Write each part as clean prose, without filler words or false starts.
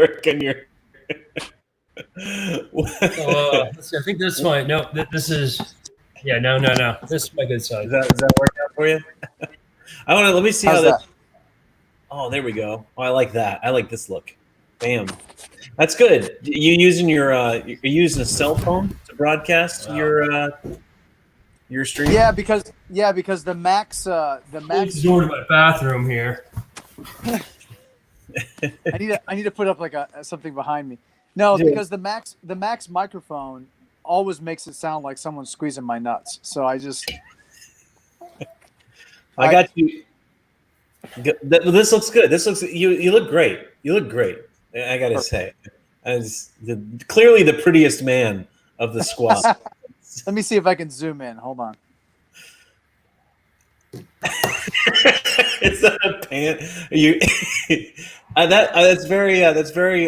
work on your. Let's see, I think this might. No, this is. Yeah, no. This is my good side. Does that work out for you? I want to. Let me see How's how this. that? Oh, there we go. Oh, I like that. I like this look. Bam. That's good. You using you're using a cell phone to broadcast your stream? Yeah, because the Max Close the door to my bathroom here. I need to put up like something behind me. No, Dude. because the Max microphone always makes it sound like someone's squeezing my nuts. So I got you. This looks good. This looks you look great. You look great. I gotta say, as clearly the prettiest man of the squad. Let me see if I can zoom in. Hold on. It's not a pan. You that's very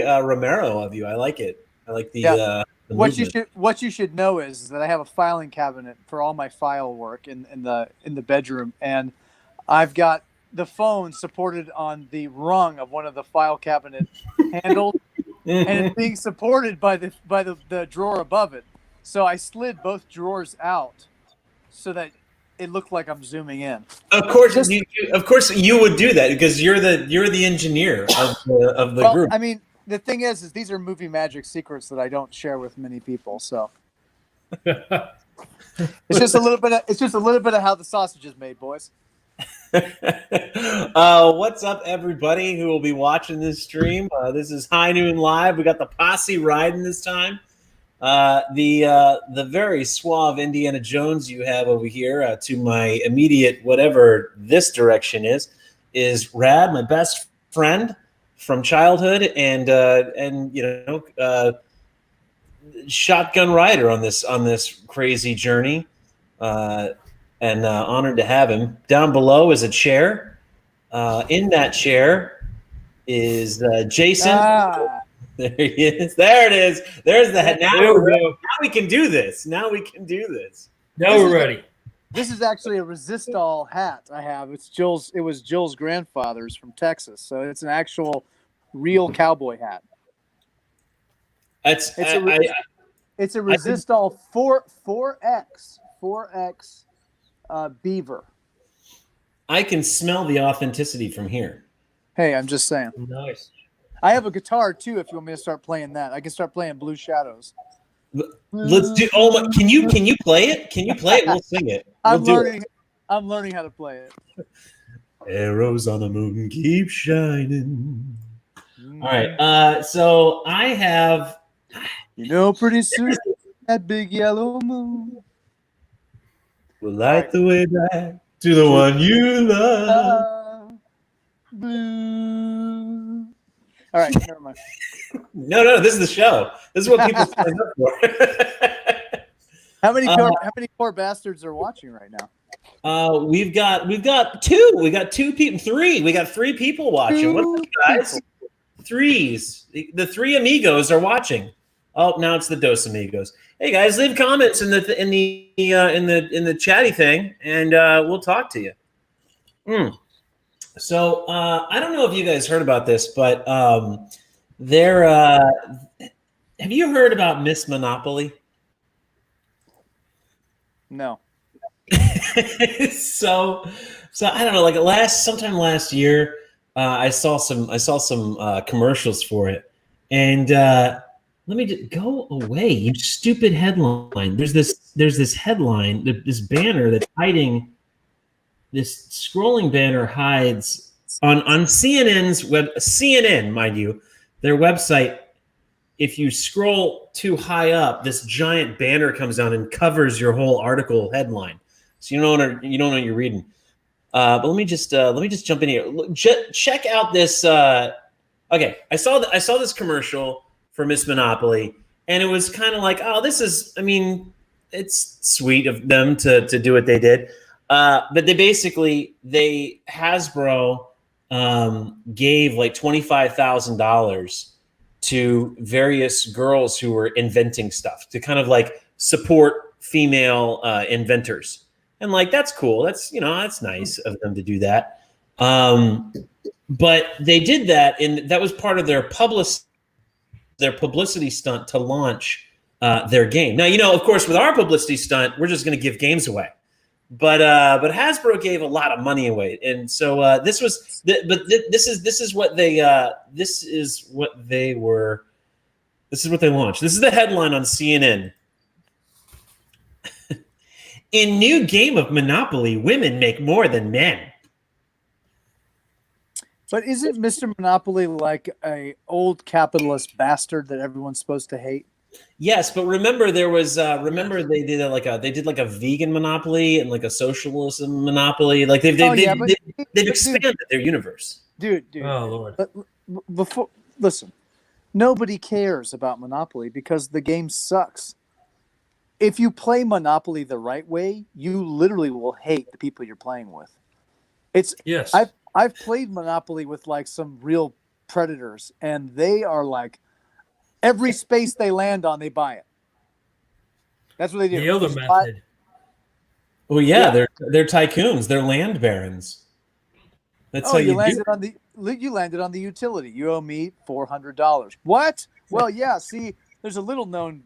Romero of you. I like it. I like the What you should know is that I have a filing cabinet for all my file work in the bedroom, and I've got the phone supported on the rung of one of the file cabinet handles, and it's being supported by the drawer above it. So I slid both drawers out so that it looked like I'm zooming in. Of course, you would do that because you're the engineer of the group. I mean, the thing is these are movie magic secrets that I don't share with many people. So it's just a little bit of how the sausage is made, boys. What's up, everybody who will be watching this stream? This is High Noon Live. We got the Posse riding this time. The very suave Indiana Jones you have over here to my immediate whatever this direction is Rad, my best friend from childhood, and shotgun rider on this crazy journey. And honored to have him. Down below is a chair. In that chair is Jason. There he is. There it is. There's the head. Now we can do this. Now we're ready. This is actually a Resistol hat I have. It was Jill's grandfather's from Texas, so it's an actual real cowboy hat. It's a Resistol 4X Beaver. I can smell the authenticity from here. Hey, I'm just saying. Nice. I have a guitar too. If you want me to start playing that, I can start playing Blue Shadows. Let's do. Oh my! Can you play it? Can you play it? We'll sing it. I'm learning how to play it. Arrows on the moon keep shining. All right. So I have. Pretty soon that big yellow moon will light the way back to the one you love. Blue. All right, never mind. No, this is the show. This is what people sign up for. How many poor bastards are watching right now? We've got two. We got two people. Three. We got three people watching. What's up, guys? Threes. The three amigos are watching. Oh, now it's the Dos Amigos. Hey guys, leave comments in the chatty thing, and we'll talk to you. So I don't know if you guys heard about this, but have you heard about Miss Monopoly? No. so I don't know. Like sometime last year, I saw some commercials for it, and let me just go away. You stupid headline. There's this headline, this banner that's hiding. This scrolling banner hides on CNN's CNN, mind you, their website. If you scroll too high up, this giant banner comes down and covers your whole article headline, so you don't know what you're reading. But let me just jump in here. Check out this. Okay, I saw this commercial for Miss Monopoly, and it was kind of like, oh, this is. I mean, it's sweet of them to do what they did. But Hasbro gave like $25,000 to various girls who were inventing stuff to kind of like support female inventors. And like, that's cool. That's nice of them to do that. But they did that, and that was part of their publicity their publicity stunt to launch their game. Now, of course, with our publicity stunt, we're just going to give games away. But Hasbro gave a lot of money away, and so this is what they launched. This is the headline on CNN. In new game of Monopoly, women make more than men. But isn't Mr. Monopoly like a old capitalist bastard that everyone's supposed to hate? Yes, but remember they did like a vegan monopoly and like a socialism monopoly. Like they've expanded their universe. Dude. Oh Lord. But listen, nobody cares about Monopoly because the game sucks. If you play Monopoly the right way, you literally will hate the people you're playing with. Yes. I've played Monopoly with like some real predators, and they are like, every space they land on, they buy it. That's what they do. The other method. Well, yeah, they're tycoons. They're land barons. That's how you landed on the utility. You owe me $400. What? Well, yeah. See, there's a little known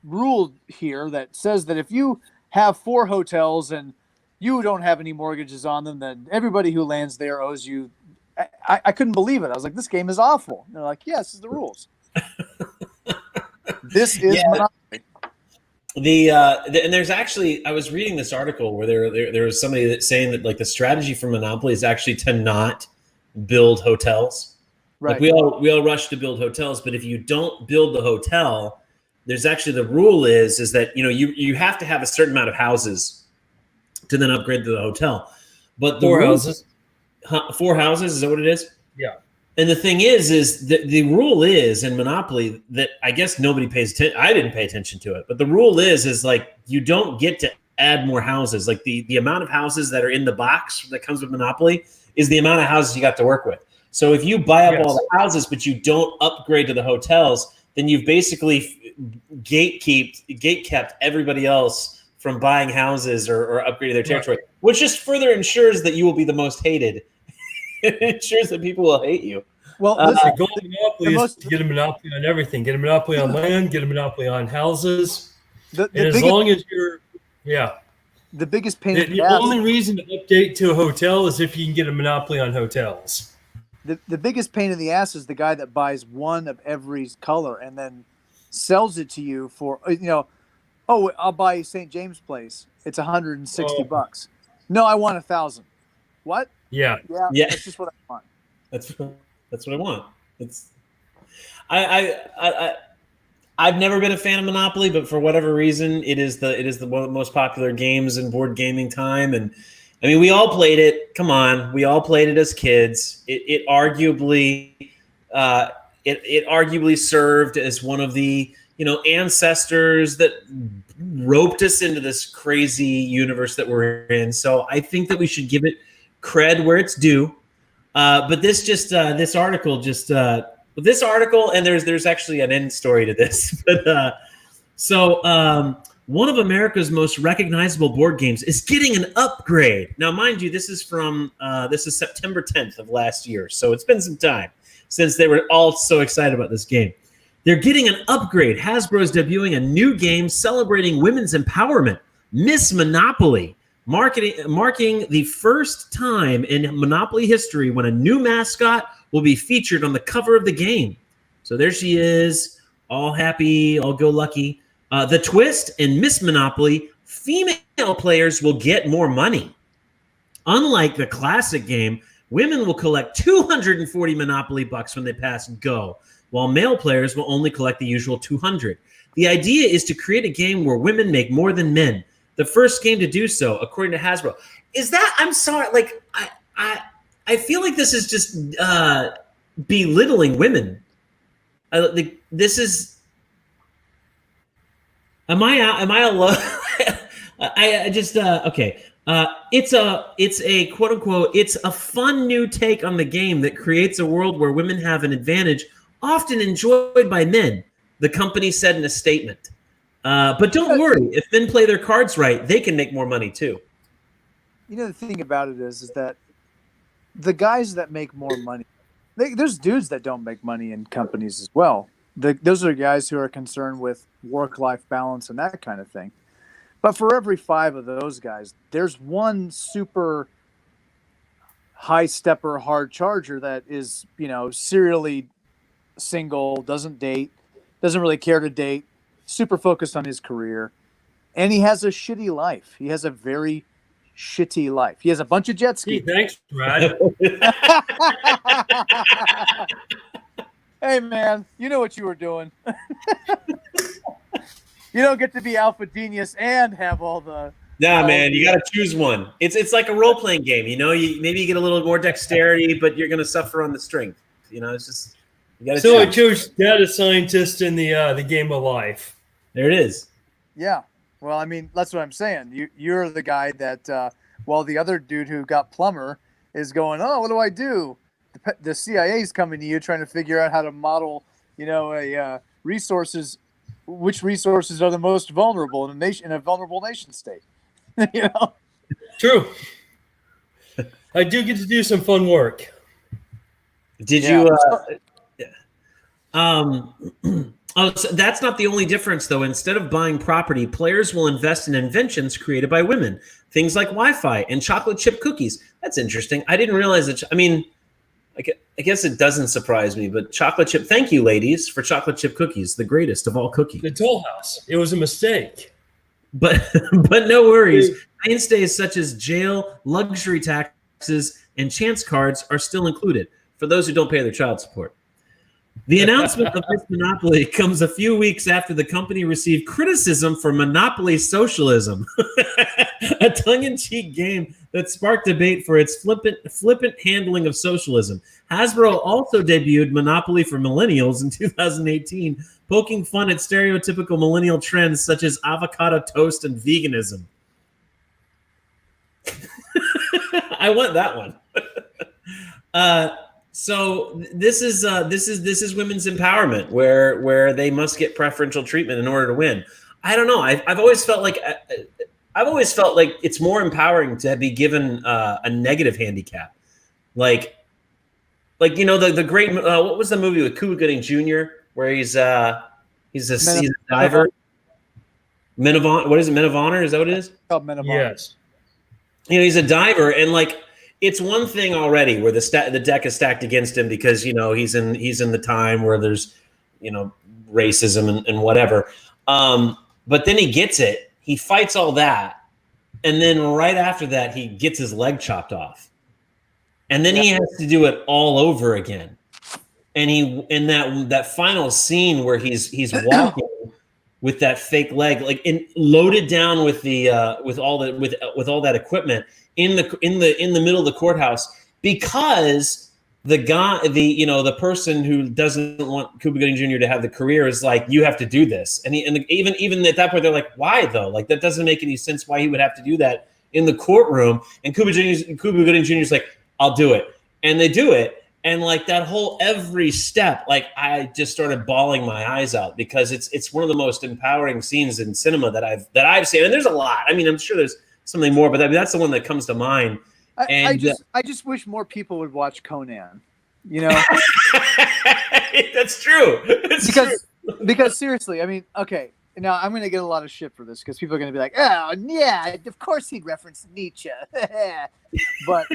rule here that says that if you have 4 hotels and you don't have any mortgages on them, then everybody who lands there owes you. I couldn't believe it. I was like, this game is awful. And they're like, yes, this is the rules. This is Monopoly. And there's actually, I was reading this article where there was somebody that's saying that like the strategy for Monopoly is actually to not build hotels. Right. Like we all rush to build hotels, but if you don't build the hotel, there's actually the rule is that you have to have a certain amount of houses to then upgrade to the hotel. But the 4 houses. 4 houses, is that what it is? Yeah. And the thing is the rule is in Monopoly that I guess nobody pays attention. I didn't pay attention to it, but the rule is like you don't get to add more houses. Like the amount of houses that are in the box that comes with Monopoly is the amount of houses you got to work with. So if you buy up all the houses, but you don't upgrade to the hotels, then you've basically gate-kept everybody else from buying houses or upgrading their territory, which just further ensures that you will be the most hated. It ensures that people will hate you. Well, the goal of Monopoly is to get a monopoly on everything. Get a monopoly on land, get a monopoly on houses. As long as you're, the biggest pain. The only reason to update to a hotel is if you can get a monopoly on hotels. The biggest pain in the ass is the guy that buys one of every color and then sells it to you for, I'll buy St. James Place. It's $160. No, I want 1,000. What? Yeah. That's just what I want. That's what I want. I've never been a fan of Monopoly, but for whatever reason, it is one of the most popular games in board gaming time. And I mean, we all played it. Come on, we all played it as kids. It arguably served as one of the ancestors that roped us into this crazy universe that we're in. So I think that we should give it cred where it's due. But this article, and there's actually an end story to this. But one of America's most recognizable board games is getting an upgrade. Now, mind you, this is September 10th of last year, so it's been some time since they were all so excited about this game. They're getting an upgrade. Hasbro is debuting a new game celebrating women's empowerment, Miss Monopoly, marking the first time in Monopoly history when a new mascot will be featured on the cover of the game. So there she is, all happy, all go lucky. The twist in Miss Monopoly, female players will get more money. Unlike the classic game, women will collect 240 Monopoly bucks when they pass go, while male players will only collect the usual 200. The idea is to create a game where women make more than men. The first game to do so, according to Hasbro. I'm sorry, like I feel like this is just belittling women. This is. Am I alone? Okay. It's a quote unquote. It's a fun new take on the game that creates a world where women have an advantage, often enjoyed by men. The company said in a statement. But don't worry, if men play their cards right, they can make more money too. The thing about it is that the guys that make more money, there's dudes that don't make money in companies as well. Those are guys who are concerned with work-life balance and that kind of thing. But for every 5 of those guys, there's one super high stepper, hard charger that is, serially single, doesn't date, doesn't really care to date, super focused on his career. And he has a shitty life. He has a very shitty life. He has a bunch of jet skis. Hey, thanks, Brad. Hey, man, you know what you were doing. You don't get to be Alpha Genius and have all the... Nah, man, you got to choose one. It's like a role-playing game, maybe you get a little more dexterity, but you're going to suffer on the strength. It's just... So I chose data scientist in the game of life. There it is. Yeah. Well, I mean, that's what I'm saying. You're the guy that, while the other dude who got plumber is going, oh, what do I do? The CIA's coming to you trying to figure out how to model, which resources are the most vulnerable in a vulnerable nation state. True. I do get to do some fun work. Did you? So that's not the only difference, though. Instead of buying property, players will invest in inventions created by women, things like Wi-Fi and chocolate chip cookies. That's interesting. I didn't realize that. I guess it doesn't surprise me, but chocolate chip. Thank you, ladies, for chocolate chip cookies, the greatest of all cookies. The Toll House. It was a mistake. But no worries. Mainstays such as jail, luxury taxes, and chance cards are still included for those who don't pay their child support. The announcement of this monopoly comes a few weeks after the company received criticism for monopoly socialism, a tongue-in-cheek game that sparked debate for its flippant handling of socialism. Hasbro also debuted Monopoly for Millennials in 2018, poking fun at stereotypical millennial trends such as avocado toast and veganism. I want that one. So this is women's empowerment, where they must get preferential treatment in order to win. I don't know. I've always felt like it's more empowering to be given a negative handicap, like the great what was the movie with Cuba Gooding Jr. where he's a diver. Men of Honor. What is it? Men of Honor? Is that what it is? It's called Men of Honor. Yes. He's a diver, and it's one thing already where the deck is stacked against him because he's in the time where there's racism and whatever. But then he gets it. He fights all that, and then right after that, he gets his leg chopped off, and then he has to do it all over again. And he in that final scene where he's walking with that fake leg, loaded down with all that equipment in the middle of the courthouse, because the person who doesn't want Cuba Gooding Jr. to have the career is like, you have to do this, and even at that point they're like, why though? Like, that doesn't make any sense why he would have to do that in the courtroom. And Cuba Gooding Jr. is like, I'll do it, and they do it. And that whole every step, I just started bawling my eyes out because it's one of the most empowering scenes in cinema that I've seen. And there's a lot. I mean, I'm sure there's something more, but that's the one that comes to mind. I just wish more people would watch Conan. That's true. Because seriously, I mean, okay. Now I'm going to get a lot of shit for this because people are going to be like, "Oh, yeah, of course he'd reference Nietzsche." But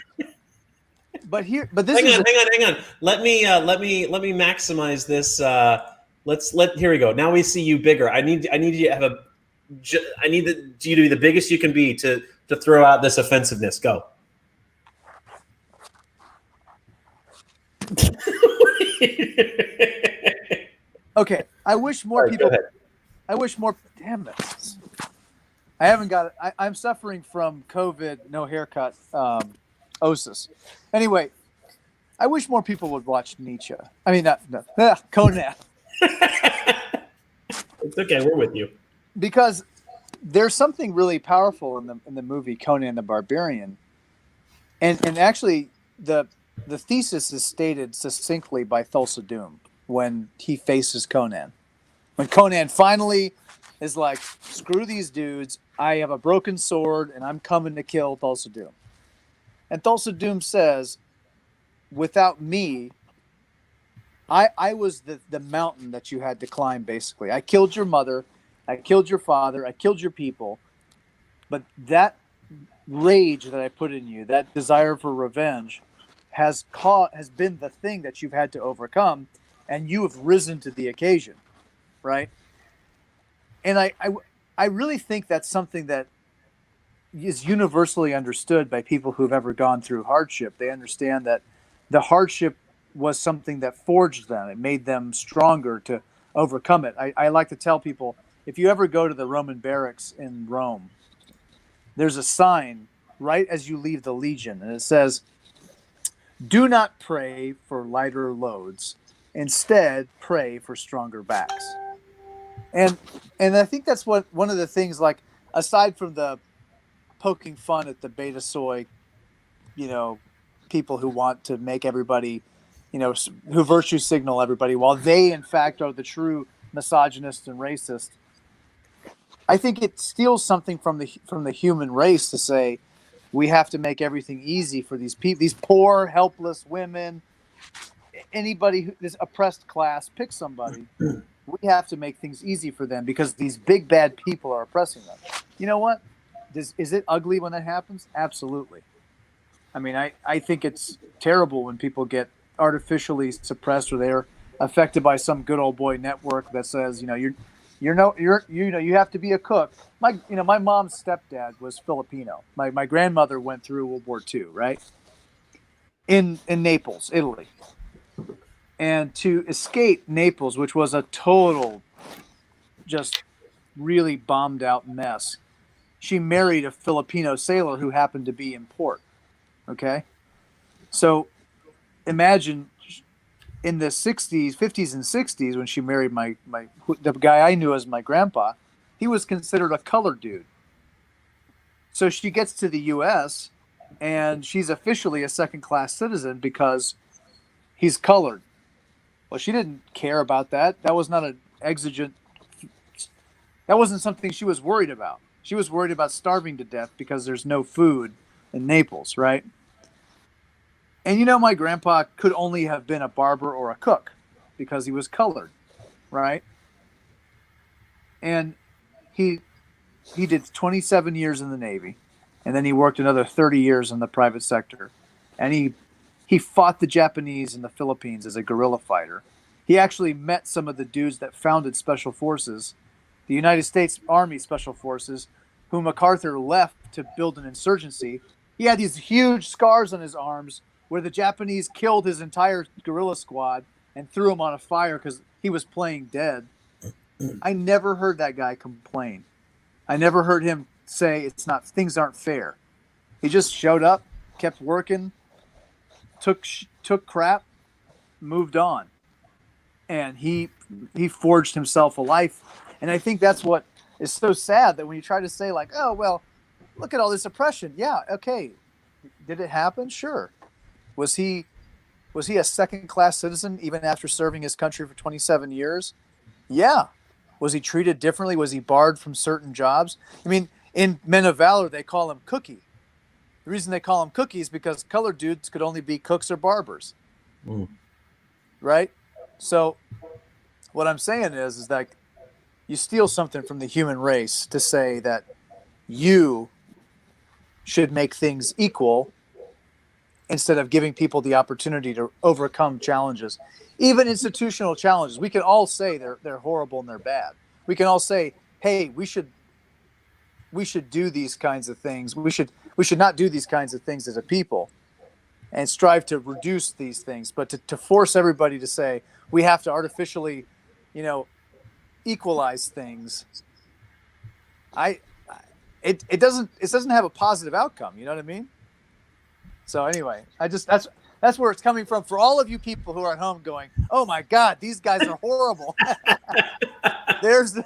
this hang on. Let me maximize this. Here we go. Now we see you bigger. I need you to have you to be the biggest you can be to throw out this offensiveness. Go. Okay. I wish more people. I wish more. Damn it! I haven't got it. I'm suffering from COVID. No haircut. Osis. Anyway, I wish more people would watch Nietzsche. I mean, Conan. It's okay, we're with you. Because there's something really powerful in the movie Conan the Barbarian, and actually the thesis is stated succinctly by Thulsa Doom when he faces Conan. When Conan finally is like, "Screw these dudes! I have a broken sword, and I'm coming to kill Thulsa Doom." And Thulsa Doom says, "Without me, I was the mountain that you had to climb, basically. I killed your mother, I killed your father, I killed your people. But that rage that I put in you, that desire for revenge, has been the thing that you've had to overcome, and you have risen to the occasion, right? And I really think that's something that is universally understood by people who've ever gone through hardship. They understand that the hardship was something that forged them. It made them stronger to overcome it. I like to tell people, if you ever go to the Roman barracks in Rome, there's a sign right as you leave the Legion, and it says, "Do not pray for lighter loads. Instead, pray for stronger backs." And I think that's what one of the things, like, aside from the poking fun at the beta soy, people who want to make everybody, who virtue signal everybody while they in fact are the true misogynists and racist. I think it steals something from the human race to say we have to make everything easy for these people, these poor, helpless women, anybody this oppressed class. Pick somebody. We have to make things easy for them because these big bad people are oppressing them. You know what? Is it ugly when that happens? Absolutely. I mean, I think it's terrible when people get artificially suppressed or they're affected by some good old boy network that says, you have to be a cook. My mom's stepdad was Filipino. My grandmother went through World War II, right? In Naples, Italy. And to escape Naples, which was a total, just really bombed out mess, she married a Filipino sailor who happened to be in port. Okay? So imagine in the 60s, 50s and 60s, when she married the guy I knew as my grandpa, he was considered a colored dude. So she gets to the U.S. and she's officially a second-class citizen because he's colored. Well, she didn't care about that. That was not an exigent. That wasn't something she was worried about. She was worried about starving to death because there's no food in Naples, right? And my grandpa could only have been a barber or a cook because he was colored, right? And he did 27 years in the Navy, and then he worked another 30 years in the private sector. And he fought the Japanese in the Philippines as a guerrilla fighter. He actually met some of the dudes that founded Special Forces, the United States Army Special Forces, who MacArthur left to build an insurgency. He had these huge scars on his arms where the Japanese killed his entire guerrilla squad and threw him on a fire because he was playing dead. I never heard that guy complain. I never heard him say things aren't fair. He just showed up, kept working, took crap, moved on, and he forged himself a life. And I think that's what is so sad, that when you try to say, like, oh well, look at all this oppression. Yeah, okay, did it happen? Sure. Was he a second-class citizen even after serving his country for 27 years? Yeah. Was he treated differently? Was he barred from certain jobs? I mean, in Men of Valor, they call him Cookie. The reason they call him Cookie is because colored dudes could only be cooks or barbers. Right? So what I'm saying is that you steal something from the human race to say that you should make things equal instead of giving people the opportunity to overcome challenges, even institutional challenges. We can all say they're horrible and they're bad. We can all say, hey, we should do these kinds of things. We should not do these kinds of things as a people and strive to reduce these things. But to force everybody to say we have to artificially, equalize things, it doesn't have a positive outcome. You know what I mean? So anyway, that's where it's coming from for all of you people who are at home going, oh my God, these guys are horrible. There's the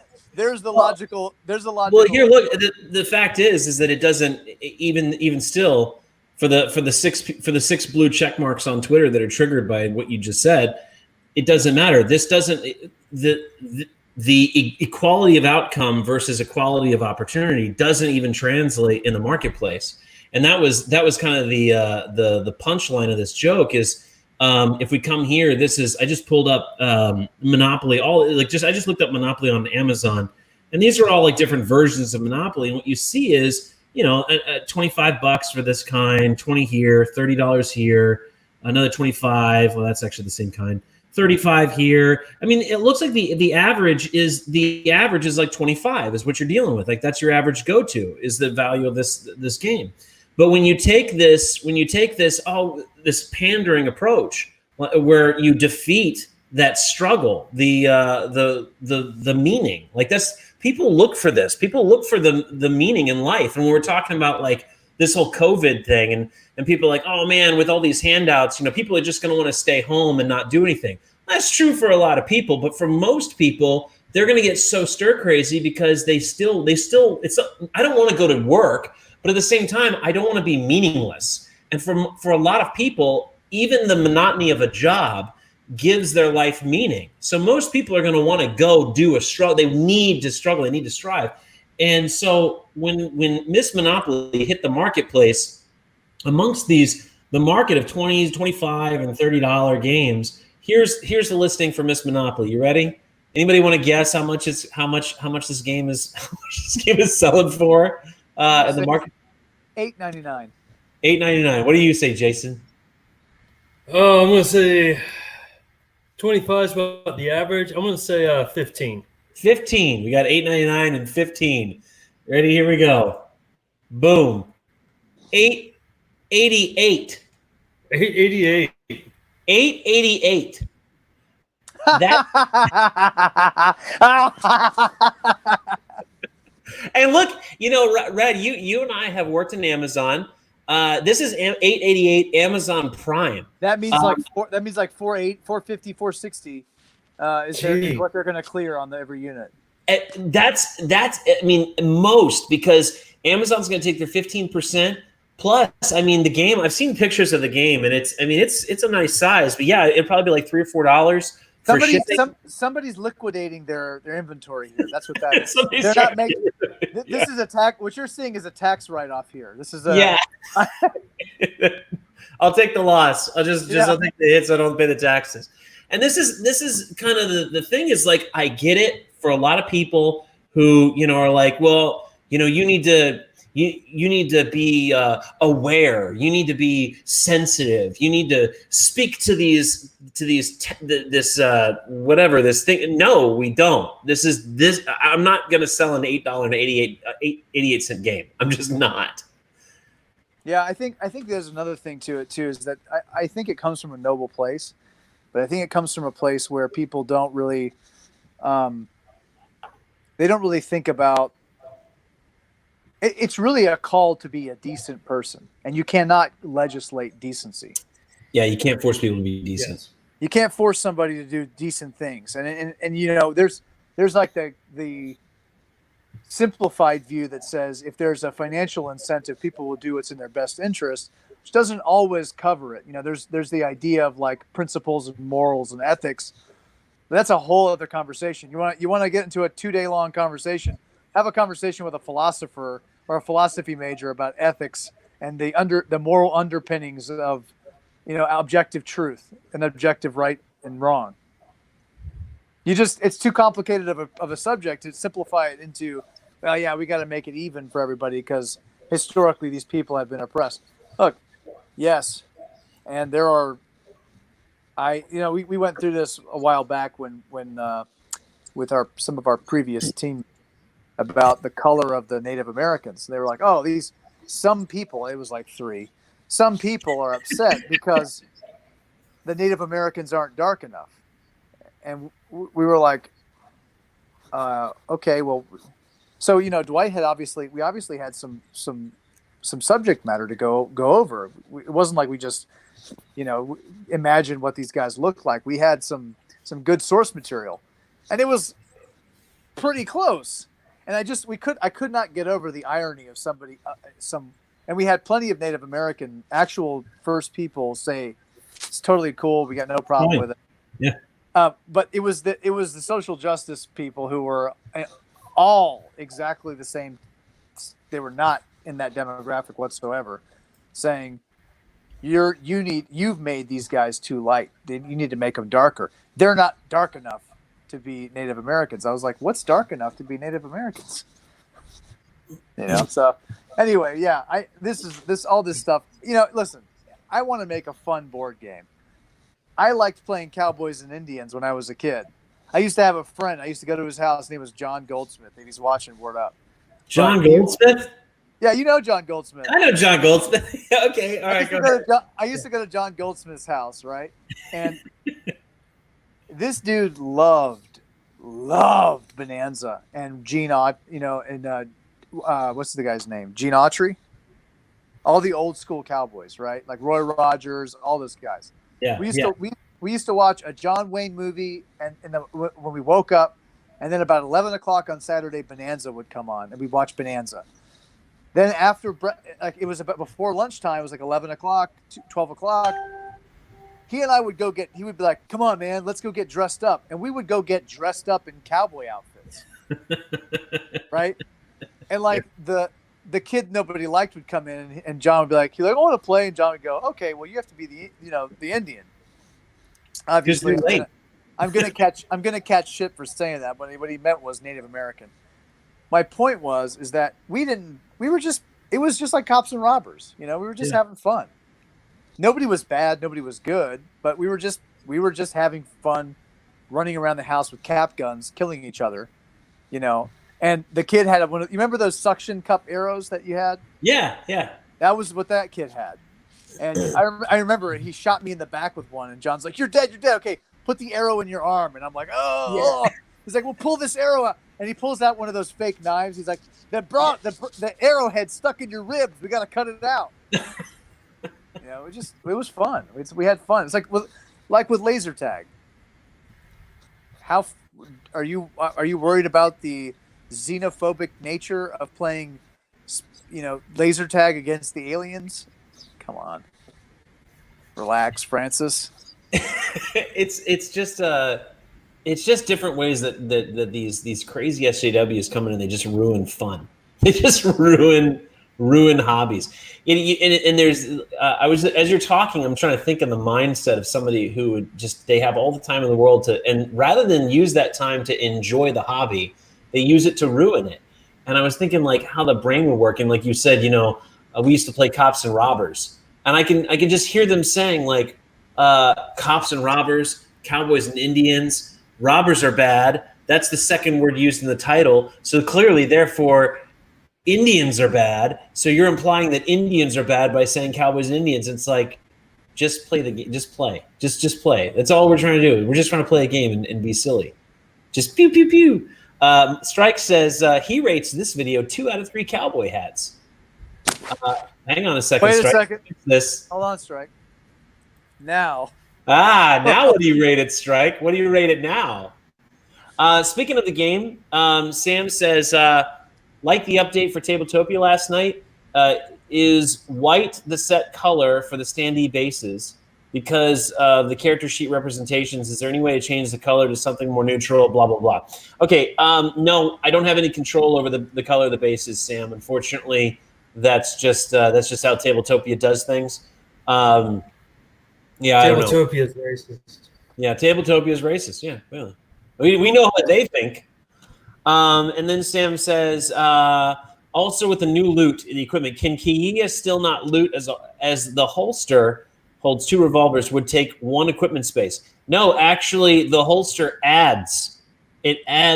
logical. Well, here, look. The fact is that it doesn't even still for the six blue check marks on Twitter that are triggered by what you just said. It doesn't matter. This doesn't the equality of outcome versus equality of opportunity doesn't even translate in the marketplace. And that was kind of the punchline of this joke is If we come here, I just pulled up Monopoly. I just looked up Monopoly on Amazon, and these are all like different versions of Monopoly. And what you see is, $25 for this kind, 20 here, $30 here, another 25. Well, that's actually the same kind. 35 here. I mean, it looks like the average is like 25 is what you're dealing with. Like that's your average go-to is the value of this game. But when you take this this pandering approach where you defeat that struggle, the meaning, like that's people look for this. People look for the meaning in life. And when we're talking about like this whole COVID thing and people are like, oh man, with all these handouts, people are just going to want to stay home and not do anything. That's true for a lot of people, but for most people, they're going to get so stir crazy because I don't want to go to work, but at the same time, I don't want to be meaningless. And for a lot of people, even the monotony of a job gives their life meaning. So most people are going to want to go do a struggle. They need to struggle. They need to strive. And so when Miss Monopoly hit the marketplace, amongst the market of $20, $25, and $30 games, here's the listing for Miss Monopoly. You ready? Anybody want to guess how much this game is selling for in the market? $8.99. $8.99. What do you say, Jason? Oh, I'm gonna say 25 is about the average. I'm gonna say 15. 15. We got $8.99 and 15. Ready? Here we go. Boom. $8.88. $8.88. $8.88. And look, Red, you and I have worked in Amazon. This is $8.88 Amazon Prime. That means like 450, 460 is what they're going to clear on every unit. That's most, because Amazon's going to take their 15%. Plus, the game, I've seen pictures of the game, and it's a nice size, but yeah, it'd probably be like $3 or $4. Somebody's liquidating their inventory here. That's what that is. They're not making. This is a tax. What you're seeing is a tax write-off here. This is yeah. I'll take the loss. I'll take the hit so I don't pay the taxes. And this is kind of the thing is, like, I get it for a lot of people who are like, well, you need to. You need to be aware. You need to be sensitive. You need to speak to this thing. No, we don't. This. I'm not going to sell an $8.88 game. I'm just not. Yeah, I think there's another thing to it too. Is that I think it comes from a noble place, but I think it comes from a place where people don't really, they don't really think about. It's really a call to be a decent person, and you cannot legislate decency. Yeah, you can't force people to be decent. Yes. You can't force somebody to do decent things, and there's like the simplified view that says if there's a financial incentive, people will do what's in their best interest, which doesn't always cover it. There's the idea of like principles of morals and ethics. But that's a whole other conversation. You want to get into a 2-day long conversation. Have a conversation with a philosopher or a philosophy major about ethics and the moral underpinnings of, objective truth and objective right and wrong. It's too complicated of a subject to simplify it into, well, yeah, we got to make it even for everybody because historically these people have been oppressed. Look, yes, and there are. We went through this a while back when with some of our previous team. About the color of the Native Americans. They were like, oh, some people, it was like 3, some people are upset because the Native Americans aren't dark enough. And we were like, okay, well, so, Dwight had obviously had some subject matter to go over. It wasn't like we just, imagined what these guys looked like. We had some good source material, and it was pretty close. And I could not get over the irony of and we had plenty of Native American actual first people say it's totally cool. We got no problem with it. Yeah. But it was the social justice people who were all exactly the same. They were not in that demographic whatsoever, saying, you've made these guys too light. You need to make them darker. They're not dark enough to be Native Americans. I was like, what's dark enough to be Native Americans? You know. So anyway, yeah, all this stuff. You know, listen, I want to make a fun board game. I liked playing Cowboys and Indians when I was a kid. I used to have a friend. I used to go to his house. His name was John Goldsmith. And he's watching Word Up. John Goldsmith? Yeah, you know John Goldsmith. I know John Goldsmith. Okay, all right. I used to go to John Goldsmith's house, right? And this dude loved Bonanza and Gene, and what's the guy's name? Gene Autry. All the old school Cowboys, right? Like Roy Rogers, all those guys. Yeah. We used to watch a John Wayne movie, and when we woke up, and then about 11 o'clock on Saturday, Bonanza would come on, and we'd watch Bonanza. Then after, like it was about before lunchtime, it was like 11 o'clock, 12 o'clock. He and I would go he would be like, come on, man, let's go get dressed up. And we would go get dressed up in cowboy outfits. Right? And like the kid nobody liked would come in, and John would be like, I want to play. And John would go, okay, well, you have to be the Indian. Obviously, I'm gonna catch shit for saying that, but what he meant was Native American. My point is that it was just like cops and robbers. You know, we were just having fun. Nobody was bad, nobody was good, but we were just having fun, running around the house with cap guns, killing each other. You know, and the kid had you remember those suction cup arrows that you had? Yeah, yeah. That was what that kid had. And I remember he shot me in the back with one, and John's like, "You're dead. Okay, put the arrow in your arm." And I'm like, "Oh." Yeah. He's like, "Well, pull this arrow out." And he pulls out one of those fake knives. He's like, the arrowhead stuck in your ribs. We got to cut it out. You know, it was fun. We had fun. It's like with laser tag. How are you worried about the xenophobic nature of playing, laser tag against the aliens? Come on, relax, Francis. It's just different ways that these crazy SJWs come in and they just ruin fun. They just ruin hobbies. And there's as you're talking, I'm trying to think in the mindset of somebody who would they have all the time in the world and rather than use that time to enjoy the hobby, they use it to ruin it. And I was thinking like how the brain would work. And like you said, we used to play cops and robbers, and I can just hear them saying like cops and robbers, cowboys and Indians. Robbers are bad. That's the second word used in the title. So clearly, therefore, Indians are bad. So you're implying that Indians are bad by saying cowboys and Indians. It's like, just play the game. Just play. Just play. That's all we're trying to do. We're just trying to play a game and be silly. Just pew, pew, pew. Strike says he rates this video 2 out of 3 cowboy hats. Hang on a second. Wait Strike. a second. This. Hold on, Strike. Now what do you rate it, Strike? What do you rate it now? Speaking of the game, Sam says, like the update for Tabletopia last night, is white the set color for the standee bases because of the character sheet representations? Is there any way to change the color to something more neutral, blah, blah, blah? Okay, no, I don't have any control over the color of the bases, Sam. Unfortunately, that's just how Tabletopia does things. Yeah, Tabletopia is racist. Yeah, Tabletopia is racist. Yeah, really. We know what they think. And then Sam says, also with the new loot in the equipment, can Kiya still not loot as the holster holds 2 revolvers would take 1 equipment space? No, actually, the holster adds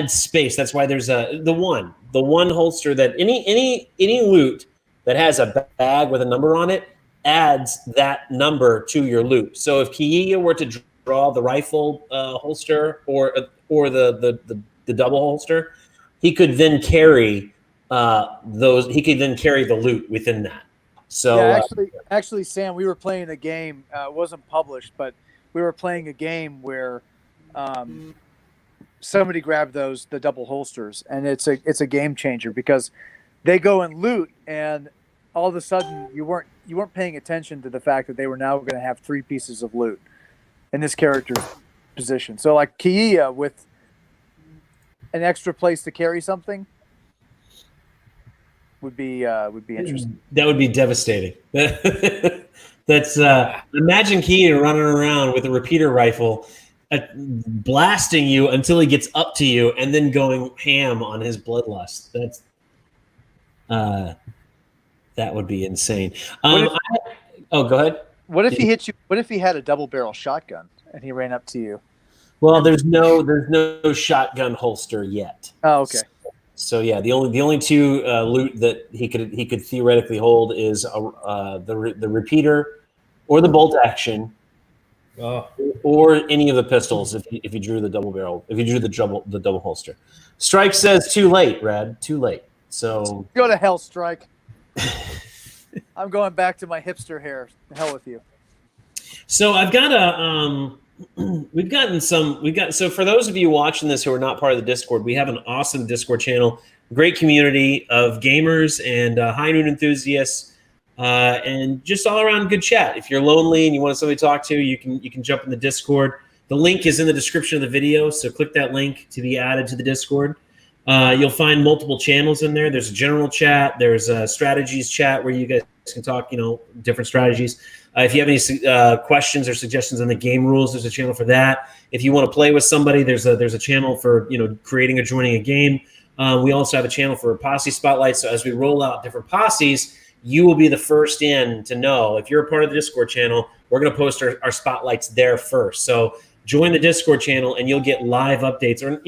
space. That's why there's the one holster that any loot that has a bag with a number on it adds that number to your loot. So if Kiya were to draw the rifle holster or the double holster, he could then carry those. He could then carry the loot within that. So yeah, actually, Sam, we were playing a game. It wasn't published, but we were playing a game where somebody grabbed the double holsters, and it's a game changer because they go and loot, and all of a sudden you weren't paying attention to the fact that they were now going to have 3 pieces of loot in this character's position. So like Kiya with an extra place to carry something would be interesting. That would be devastating. That That's imagine Keaton running around with a repeater rifle, blasting you until he gets up to you, and then going ham on his bloodlust. That would be insane. Go ahead. What if he hit you? What if he had a double barrel shotgun and he ran up to you? Well, there's no shotgun holster yet. Oh, okay. So yeah, the only two loot that he could theoretically hold is the repeater, or the bolt action, or any of the pistols if you drew the double barrel, if you drew the double holster. Strike says too late, Rad, too late. So go to hell, Strike. I'm going back to my hipster hair. The hell with you. So I've got so for those of you watching this who are not part of the Discord, we have an awesome Discord channel, great community of gamers and high noon enthusiasts, and just all around good chat. If you're lonely and you want somebody to talk to, you can jump in the Discord. The link is in the description of the video, so click that link to be added to the Discord. You'll find multiple channels in there. There's a general chat. There's a strategies chat where you guys can talk, different strategies. If you have any questions or suggestions on the game rules, there's a channel for that. If you want to play with somebody, there's a channel for creating or joining a game. We also have a channel for Posse Spotlight. So as we roll out different posses, you will be the first in to know. If you're a part of the Discord channel, we're going to post our spotlights there first. So join the Discord channel and you'll get live updates, or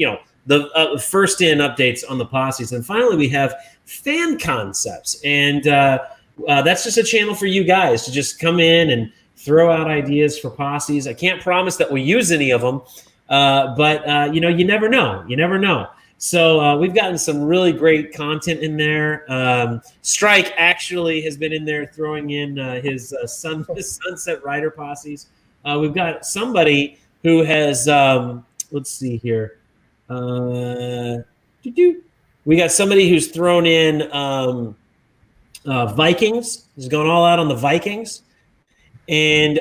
the first in updates on the posses. And finally, we have fan concepts, and that's just a channel for you guys to just come in and throw out ideas for posses. I can't promise that we'll use any of them, but you never know. You never know. So we've gotten some really great content in there. Strike actually has been in there throwing in his Sunset Rider posses. We've got somebody who has, let's see here. We got somebody who's thrown in Vikings. He's going all out on the Vikings. And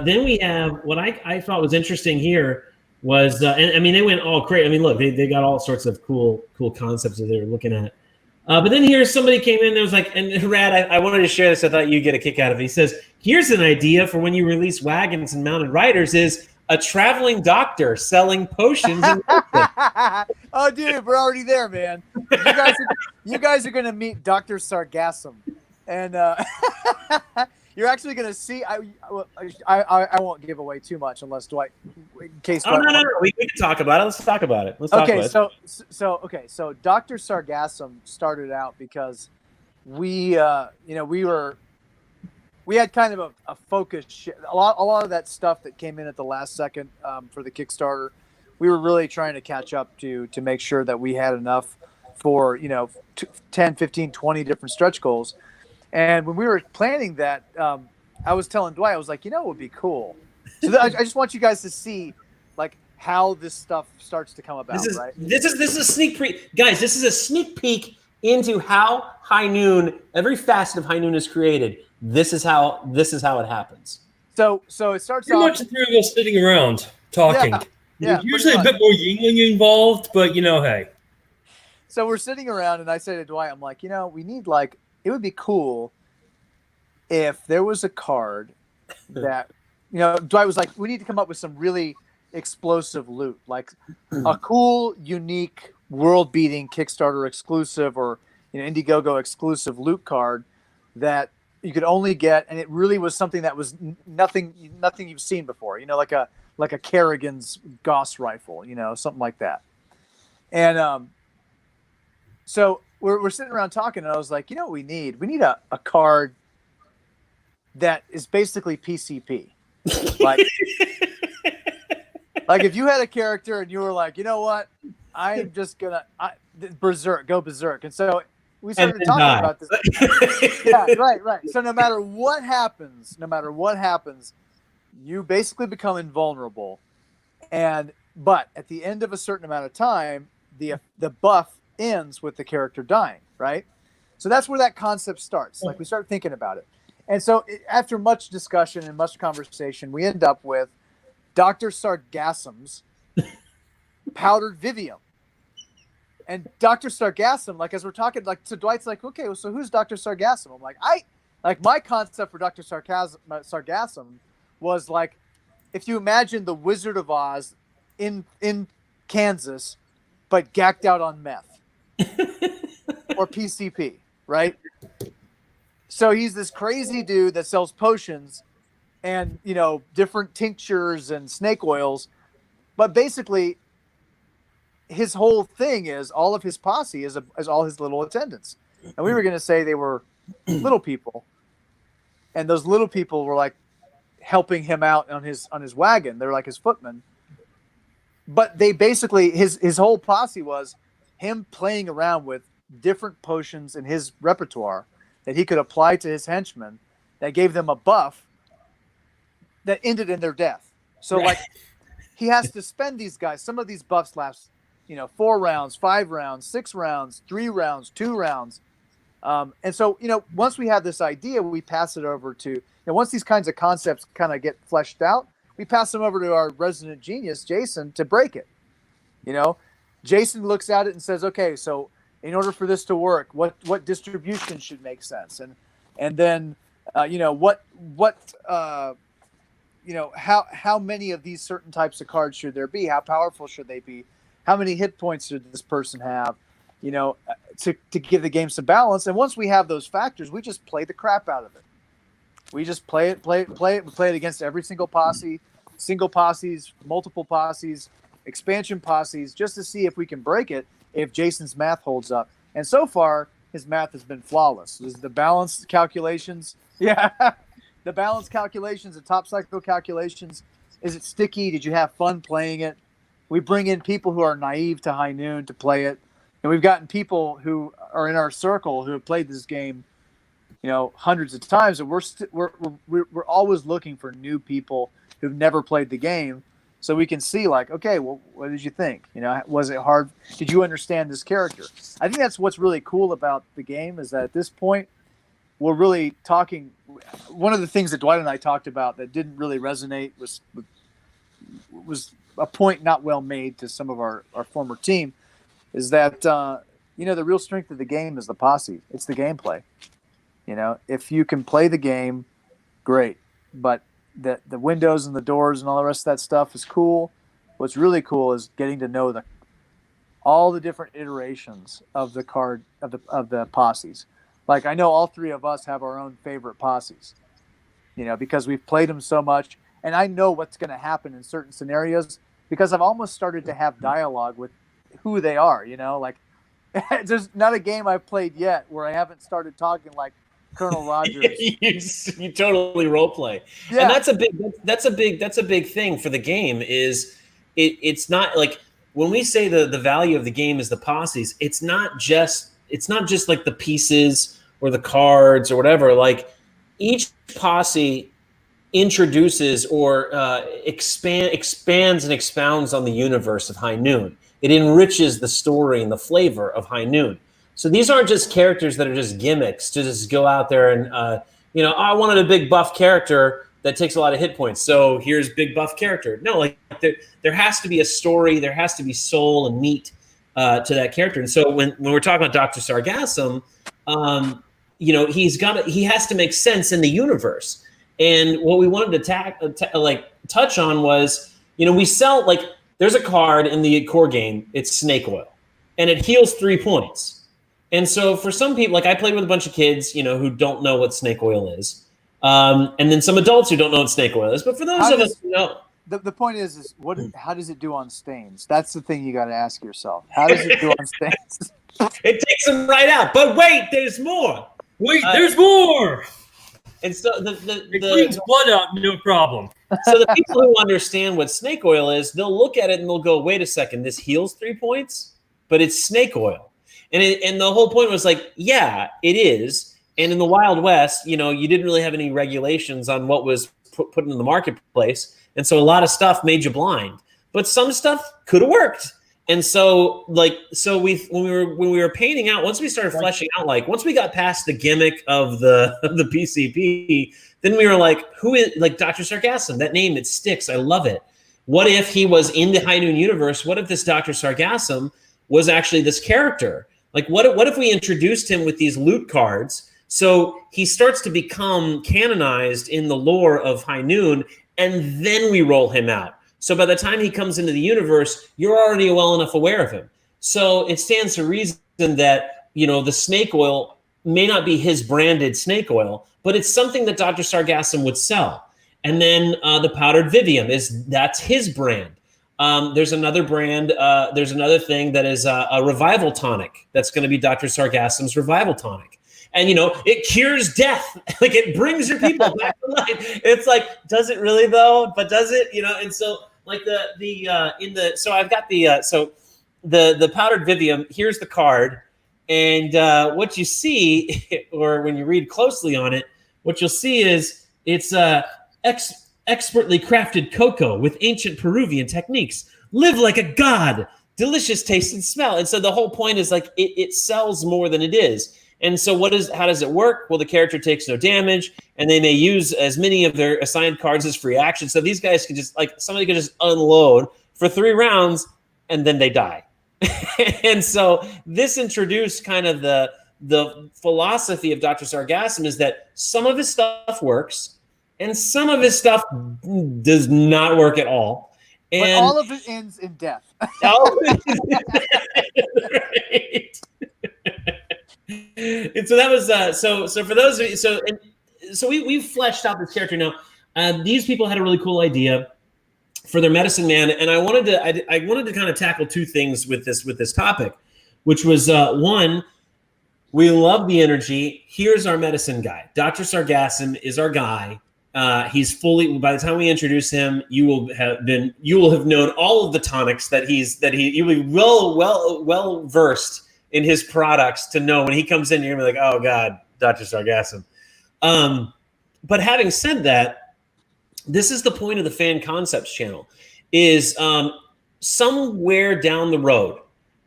then we have what I thought was interesting here was, and I mean, they went all crazy. I mean, look, they got all sorts of cool concepts that they were looking at. But then here's somebody came in, there was like, and Rad, I wanted to share this. I thought you'd get a kick out of it. He says, here's an idea for when you release wagons and mounted riders is a traveling doctor selling potions. Oh, dude, we're already there, man. You guys are going to meet Dr. Sargassum. And you're actually going to see. I won't give away too much unless Dwight. In case. Oh, no. We can talk about it. Let's talk about it. So Dr. Sargassum started out because we had kind of a focus. A lot of that stuff that came in at the last second for the Kickstarter, we were really trying to catch up to make sure that we had enough for 10, 15, 20 different stretch goals. And when we were planning that, I was telling Dwight, I was like, it would be cool. So I just want you guys to see like how this stuff starts to come about. Right? This is a sneak peek, guys. This is a sneak peek into how High Noon, every facet of High Noon is created. This is how it happens. So it starts pretty off. much the three of us sitting around talking. Yeah, There's usually a bit more Yingling involved, but hey. So we're sitting around, and I say to Dwight, I'm like, we need it would be cool if there was a card that, Dwight was like, we need to come up with some really explosive loot, like a cool, unique, world-beating Kickstarter exclusive or Indiegogo exclusive loot card that you could only get, and it really was something that was nothing you've seen before. Like a Kerrigan's Gauss rifle, something like that. And so we're sitting around talking, and I was like, what we need? We need a card that is basically PCP. Like if you had a character and you were like, what? I am just gonna go berserk. And so we started talking about this. Yeah, right. So no matter what happens, you basically become invulnerable. But at the end of a certain amount of time, the buff ends with the character dying, right? So that's where that concept starts. Like we start thinking about it. And so after much discussion and much conversation, we end up with Dr. Sargassum's powdered Vivium. And Dr. Sargassum, like as we're talking, like so Dwight's like, okay, well, so who's Dr. Sargassum? I'm like, Like my concept for Dr. Sargassum was like, if you imagine the Wizard of Oz in Kansas, but gacked out on meth or PCP, right? So he's this crazy dude that sells potions and, you know, different tinctures and snake oils. But basically, his whole thing is all of his posse is all his little attendants. And we were going to say they were little people. And those little people were like helping him out on his wagon. They're like his footmen. But they basically, his whole posse was him playing around with different potions in his repertoire that he could apply to his henchmen that gave them a buff that ended in their death. So like he has to spend these guys, some of these buffs last, 4 rounds, 5 rounds, 6 rounds, 3 rounds, 2 rounds. And so, once we have this idea, we pass it over to, once these kinds of concepts kind of get fleshed out, we pass them over to our resident genius, Jason, to break it. Jason looks at it and says, okay, so in order for this to work, what distribution should make sense? And then, how many of these certain types of cards should there be? How powerful should they be? How many hit points should this person have? To give the game some balance. And once we have those factors, we just play the crap out of it. We just play it. We play it against every single posse, single posses, multiple posses, expansion posses, just to see if we can break it, if Jason's math holds up. And so far, his math has been flawless. The balance calculations, the balance calculations, the top cycle calculations. Is it sticky? Did you have fun playing it? We bring in people who are naive to High Noon to play it. And we've gotten people who are in our circle who have played this game, hundreds of times. And we're always looking for new people who've never played the game, so we can see like, okay, well, what did you think? Was it hard? Did you understand this character? I think that's what's really cool about the game is that at this point, we're really talking. One of the things that Dwight and I talked about that didn't really resonate was a point not well made to some of our former team. Is that, the real strength of the game is the posse. It's the gameplay. If you can play the game, great. But the windows and the doors and all the rest of that stuff is cool. What's really cool is getting to know all the different iterations of the card, of the posses. Like, I know all 3 of us have our own favorite posses, because we've played them so much. And I know what's going to happen in certain scenarios because I've almost started to have dialogue with who they are, like there's not a game I've played yet where I haven't started talking like Colonel Rogers. you totally role play. Yeah. And that's a big thing for the game is it's not like when we say the value of the game is the posses, it's not just like the pieces or the cards or whatever. Like each posse introduces or expands and expounds on the universe of High Noon. It enriches the story and the flavor of High Noon. So these aren't just characters that are just gimmicks to just go out there and, I wanted a big buff character that takes a lot of hit points. So here's big buff character. No, like there has to be a story. There has to be soul and meat to that character. And so when we're talking about Dr. Sargassum, he has to make sense in the universe. And what we wanted to touch on was, we sell like, there's a card in the core game. It's snake oil, and it heals 3 points. And so for some people, like I played with a bunch of kids, who don't know what snake oil is, and then some adults who don't know what snake oil is. But for those of us who know, the point is how does it do on stains? That's the thing you got to ask yourself. How does it do on stains? It takes them right out. But wait, there's more. There's more. And so it cleans blood out, no problem. So the people who understand what snake oil is, they'll look at it and they'll go, wait a second, this heals 3 points, but it's snake oil. And the whole point was like, yeah, it is. And in the Wild West, you didn't really have any regulations on what was put into the marketplace. And so a lot of stuff made you blind, but some stuff could have worked. And so when we were painting out, once we started fleshing out, like once we got past the gimmick of the PCP, then we were like, who is like Dr. Sargassum? That name, it sticks. I love it. What if he was in the High Noon universe? What if this Dr. Sargassum was actually this character? Like what if we introduced him with these loot cards So he starts to become canonized in the lore of High Noon, and then we roll him out. So by the time he comes into the universe, you're already well enough aware of him. So it stands to reason that, the snake oil may not be his branded snake oil, but it's something that Dr. Sargassum would sell. And then the powdered Vivium that's his brand. There's another brand. There's another thing that is a revival tonic. That's going to be Dr. Sargassum's revival tonic. And, it cures death. Like, it brings your people back to life. It's like, does it really though? But does it, and so like so I've got the powdered Vivium, here's the card. And what you see, or when you read closely on it, what you'll see is it's expertly crafted cocoa with ancient Peruvian techniques. Live like a god, delicious taste and smell. And so the whole point is like it sells more than it is. And so how does it work? Well, the character takes no damage, and they may use as many of their assigned cards as free action. So these guys can somebody can just unload for 3 rounds, and then they die. And so this introduced kind of the philosophy of Dr. Sargassum is that some of his stuff works, and some of his stuff does not work at all. And but all of it ends in death. Right. And so that was so for those of you, so we fleshed out this character. Now these people had a really cool idea for their medicine man, and I wanted to kind of tackle 2 things with this topic, which was one, we love the energy. Here's our medicine guy. Dr. Sargassum is our guy. He's fully, by the time we introduce him, you will have known all of the tonics you'll be well versed in his products to know when he comes in, you're gonna be like, oh God, Dr. Sargassum. But having said that, this is the point of the Fan Concepts channel, is somewhere down the road,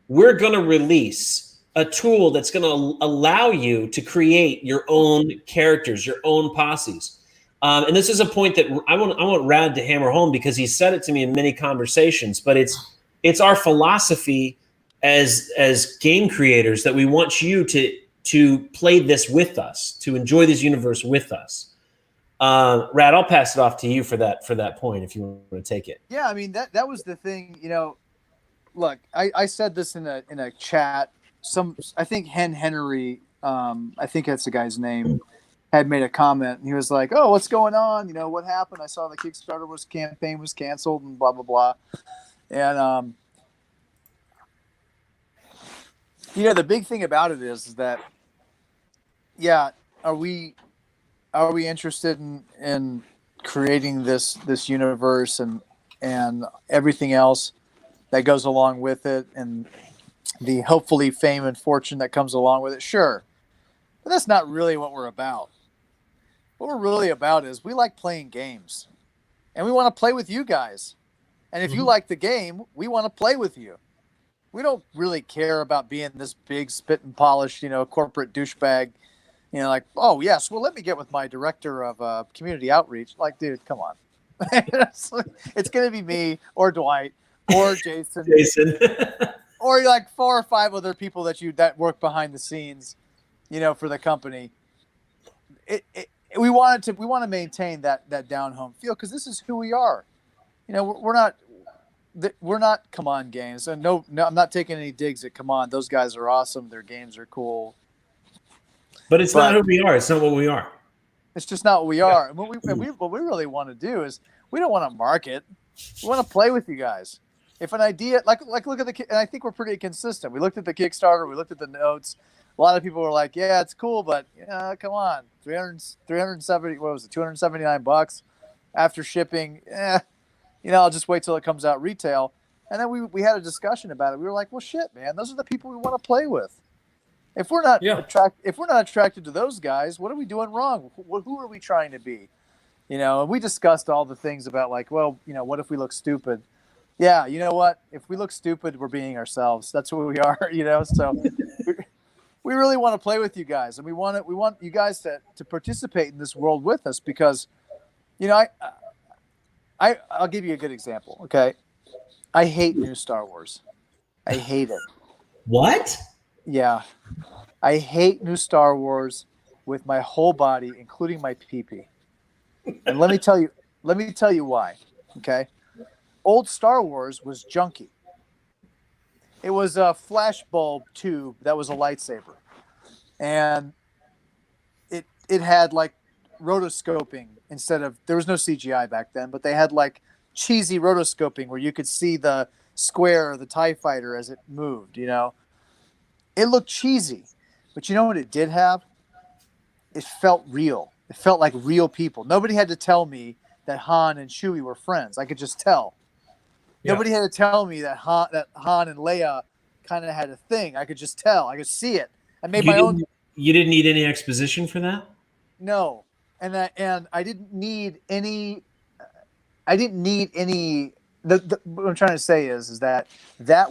we're gonna release a tool that's gonna allow you to create your own characters, your own posses. And this is a point that I want Rad to hammer home, because he said it to me in many conversations, but it's our philosophy as game creators that we want you to play this with us, to enjoy this universe with us. Rad, I'll pass it off to you for that point if you want to take it. Yeah, I mean that was the thing. Look, I said this in a chat. I think Henry, I think that's the guy's name, had made a comment, and he was like, "Oh, what's going on? What happened? I saw the Kickstarter campaign was canceled and blah blah blah." And the big thing about it is that, yeah, are we interested in creating this universe and everything else that goes along with it, and the hopefully fame and fortune that comes along with it? Sure, but that's not really what we're about. What we're really about is we like playing games, and we want to play with you guys. And if you like the game, we want to play with you. We don't really care about being this big spit and polish, corporate douchebag, like, oh yes, well, let me get with my director of community outreach. Like, dude, come on. It's going to be me or Dwight or Jason, or like 4 or 5 other people that work behind the scenes, for the company. We want to maintain that down home feel, because this is who we are. We're not Come On Games, and no, I'm not taking any digs at Come On. Those guys are awesome. Their games are cool, but it's not who we are. It's not what we are. It's just not what we are. And what we really want to do is, we don't want to market. We want to play with you guys. If an idea, like look at and I think we're pretty consistent. We looked at the Kickstarter. We looked at the notes. A lot of people were like, yeah, it's cool, but come on, 370, what was it, $279 after shipping? I'll just wait till it comes out retail. And then we had a discussion about it. We were like, well, shit, man, those are the people we want to play with. If we're not attracted to those guys, what are we doing wrong? Who are we trying to be? And we discussed all the things about, like, well, what if we look stupid? Yeah, you know what? If we look stupid, we're being ourselves. That's who we are. So we really want to play with you guys, and we want you guys to participate in this world with us, because, I'll give you a good example. Okay, I hate new Star Wars. I hate it. What? Yeah, I hate new Star Wars with my whole body, including my pee-pee. And let me tell you why. Okay. Old Star Wars was junky. It was a flashbulb tube that was a lightsaber. And it had like rotoscoping instead of, there was no CGI back then, but they had like cheesy rotoscoping where you could see the square of the TIE fighter as it moved, you know. It looked cheesy, but you know what it did have? It felt real. It felt like real people. Nobody had to tell me that Han and Chewie were friends. I could just tell. Yeah. Nobody had to tell me that Han and Leia kind of had a thing. I could just tell. I could see it. I made my own. You didn't need any exposition for that? No, and I didn't need any. I didn't need any. What I'm trying to say is that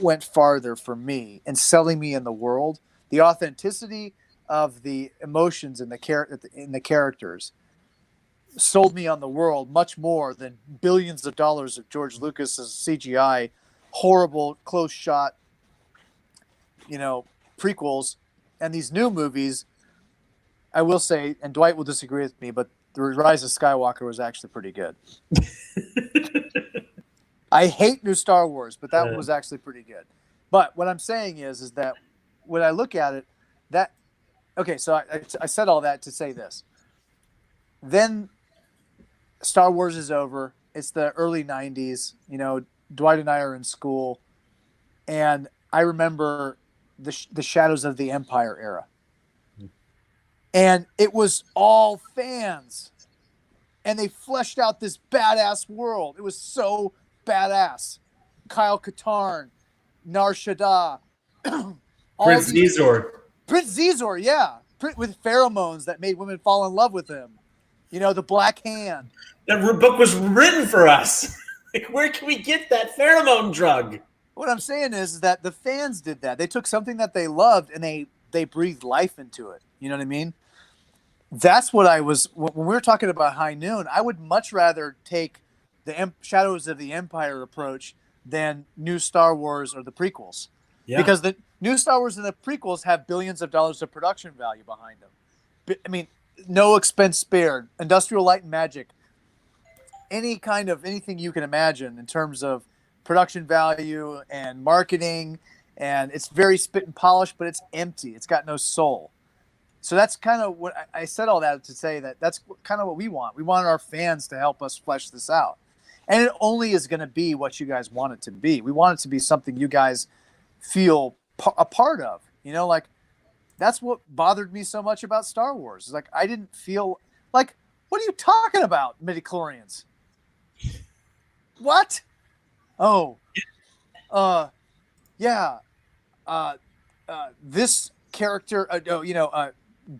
went farther for me in selling me in the world. The authenticity of the emotions in the characters sold me on the world much more than billions of dollars of George Lucas's CGI, horrible close shot, prequels, and these new movies. I will say, and Dwight will disagree with me, but The Rise of Skywalker was actually pretty good. I hate new Star Wars, but that was actually pretty good. But what I'm saying is that when I look at it, so I said all that to say this. Then Star Wars is over. It's the early 90s. Dwight and I are in school. And I remember the Shadows of the Empire era. And it was all fans. And they fleshed out this badass world. It was so badass. Kyle Katarn, Nar Shaddaa. Prince Xizor, yeah. With pheromones that made women fall in love with him. The Black Hand. That book was written for us. Like, where can we get that pheromone drug? What I'm saying is that the fans did that. They took something that they loved and they breathed life into it. You know what I mean? That's what when we were talking about High Noon, I would much rather take the Shadows of the Empire approach than new Star Wars or the prequels. Yeah. Because the new Star Wars and the prequels have billions of dollars of production value behind them. I mean, no expense spared, industrial light and magic, anything you can imagine in terms of production value and marketing. And it's very spit and polish, but it's empty. It's got no soul. So that's kind of what I said all that to say that that's kind of what we want. We want our fans to help us flesh this out. And it only is going to be what you guys want it to be. We want it to be something you guys feel a part of. That's what bothered me so much about Star Wars. It's like, I didn't feel like, what are you talking about, midichlorians? What? Oh, yeah. This character,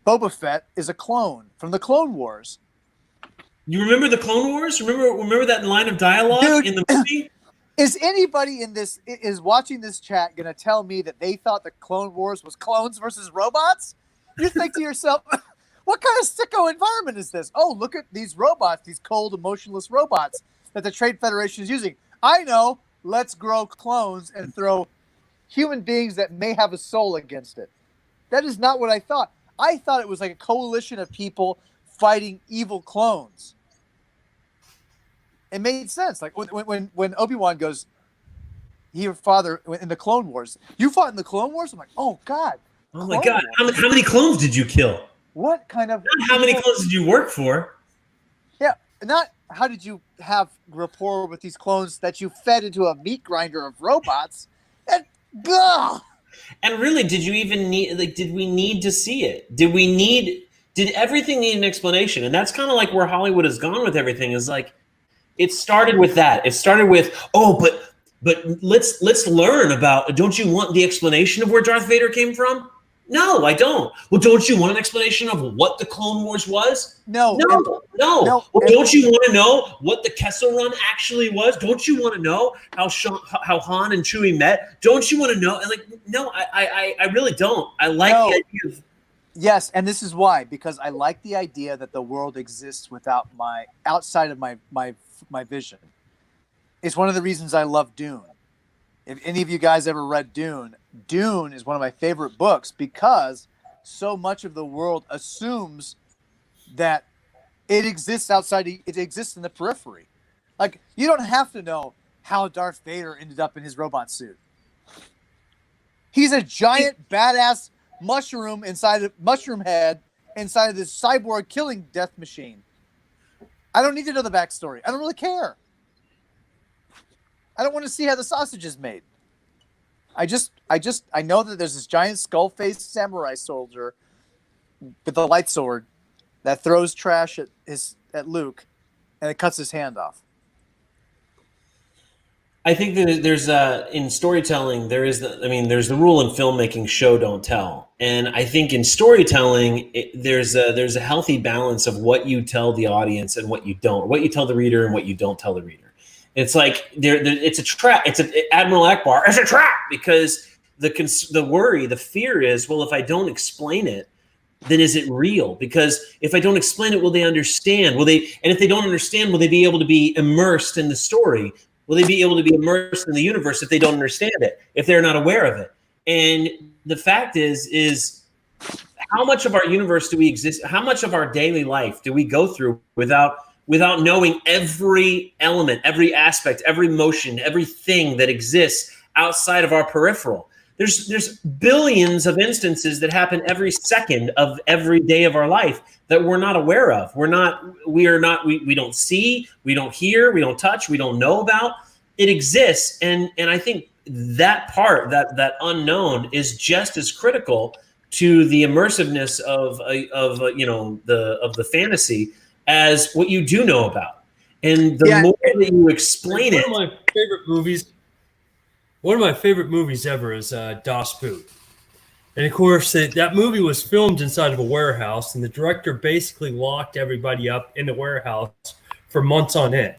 Boba Fett is a clone from the Clone Wars. You remember the Clone Wars? Remember that line of dialogue, dude, in the movie? Is anybody is watching this chat going to tell me that they thought the Clone Wars was clones versus robots? You think to yourself, what kind of sicko environment is this? Oh, look at these robots, these cold, emotionless robots that the Trade Federation is using. I know. Let's grow clones and throw human beings that may have a soul against it. That is not what I thought. I thought it was like a coalition of people fighting evil clones. It made sense. Like when Obi-Wan goes, your father in the Clone Wars. You fought in the Clone Wars? I'm like, oh God. Oh my God. How many clones did you kill? What kind of... Not how many clones did you work for? Yeah. Not how did you have rapport with these clones that you fed into a meat grinder of robots? And And really, did you even need, did we need to see it? Did everything need an explanation? And that's kind of like where Hollywood has gone with everything, is like, it started with that. It started with, but let's learn about, don't you want the explanation of where Darth Vader came from? No, I don't. Well, don't you want an explanation of what the Clone Wars was? No. Well, don't you want to know what the Kessel Run actually was? Don't you want to know how Han and Chewie met? Don't you want to know? No, I really don't. I like the idea of... Yes, and this is why, because I like the idea that the world exists outside of my vision. It's one of the reasons I love Dune. If any of you guys ever read Dune, Dune is one of my favorite books because so much of the world assumes that it exists outside. It exists in the periphery. Like, you don't have to know how Darth Vader ended up in his robot suit. He's a giant badass mushroom head inside of this cyborg killing death machine. I don't need to know the backstory. I don't really care. I don't want to see how the sausage is made. I know that there's this giant skull-faced samurai soldier with a light sword that throws trash at Luke, and it cuts his hand off. I think that there's in storytelling there's the rule in filmmaking, show don't tell, and I think in storytelling there's a healthy balance of what you tell the audience and what you don't, what you tell the reader and what you don't tell the reader. It's like it's a trap. It's Admiral Akbar. It's a trap because the worry, the fear is, well, if I don't explain it, then is it real? Because if I don't explain it, will they understand? And if they don't understand, will they be able to be immersed in the story? Will they be able to be immersed in the universe if they don't understand it, if they're not aware of it? And the fact is how much of our universe do we exist? How much of our daily life do we go through without knowing every element, every aspect, every motion, everything that exists outside of our peripheral? There's billions of instances that happen every second of every day of our life that we're not aware of. We don't see, we don't hear, we don't touch, we don't know about. It exists, and I think that part, that unknown, is just as critical to the immersiveness of the fantasy as what you do know about. And the more that you explain it, one of my favorite movies ever is Das Boot. And of course, that movie was filmed inside of a warehouse, and the director basically locked everybody up in the warehouse for months on end.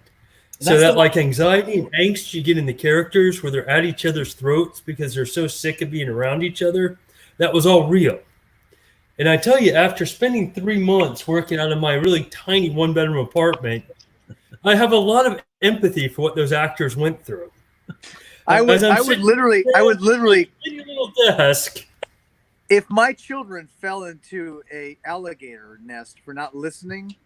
So that like anxiety and angst you get in the characters where they're at each other's throats because they're so sick of being around each other, that was all real. And I tell you, after spending 3 months working out of my really tiny one-bedroom apartment, I have a lot of empathy for what those actors went through. I would literally little desk. If my children fell into a alligator nest for not listening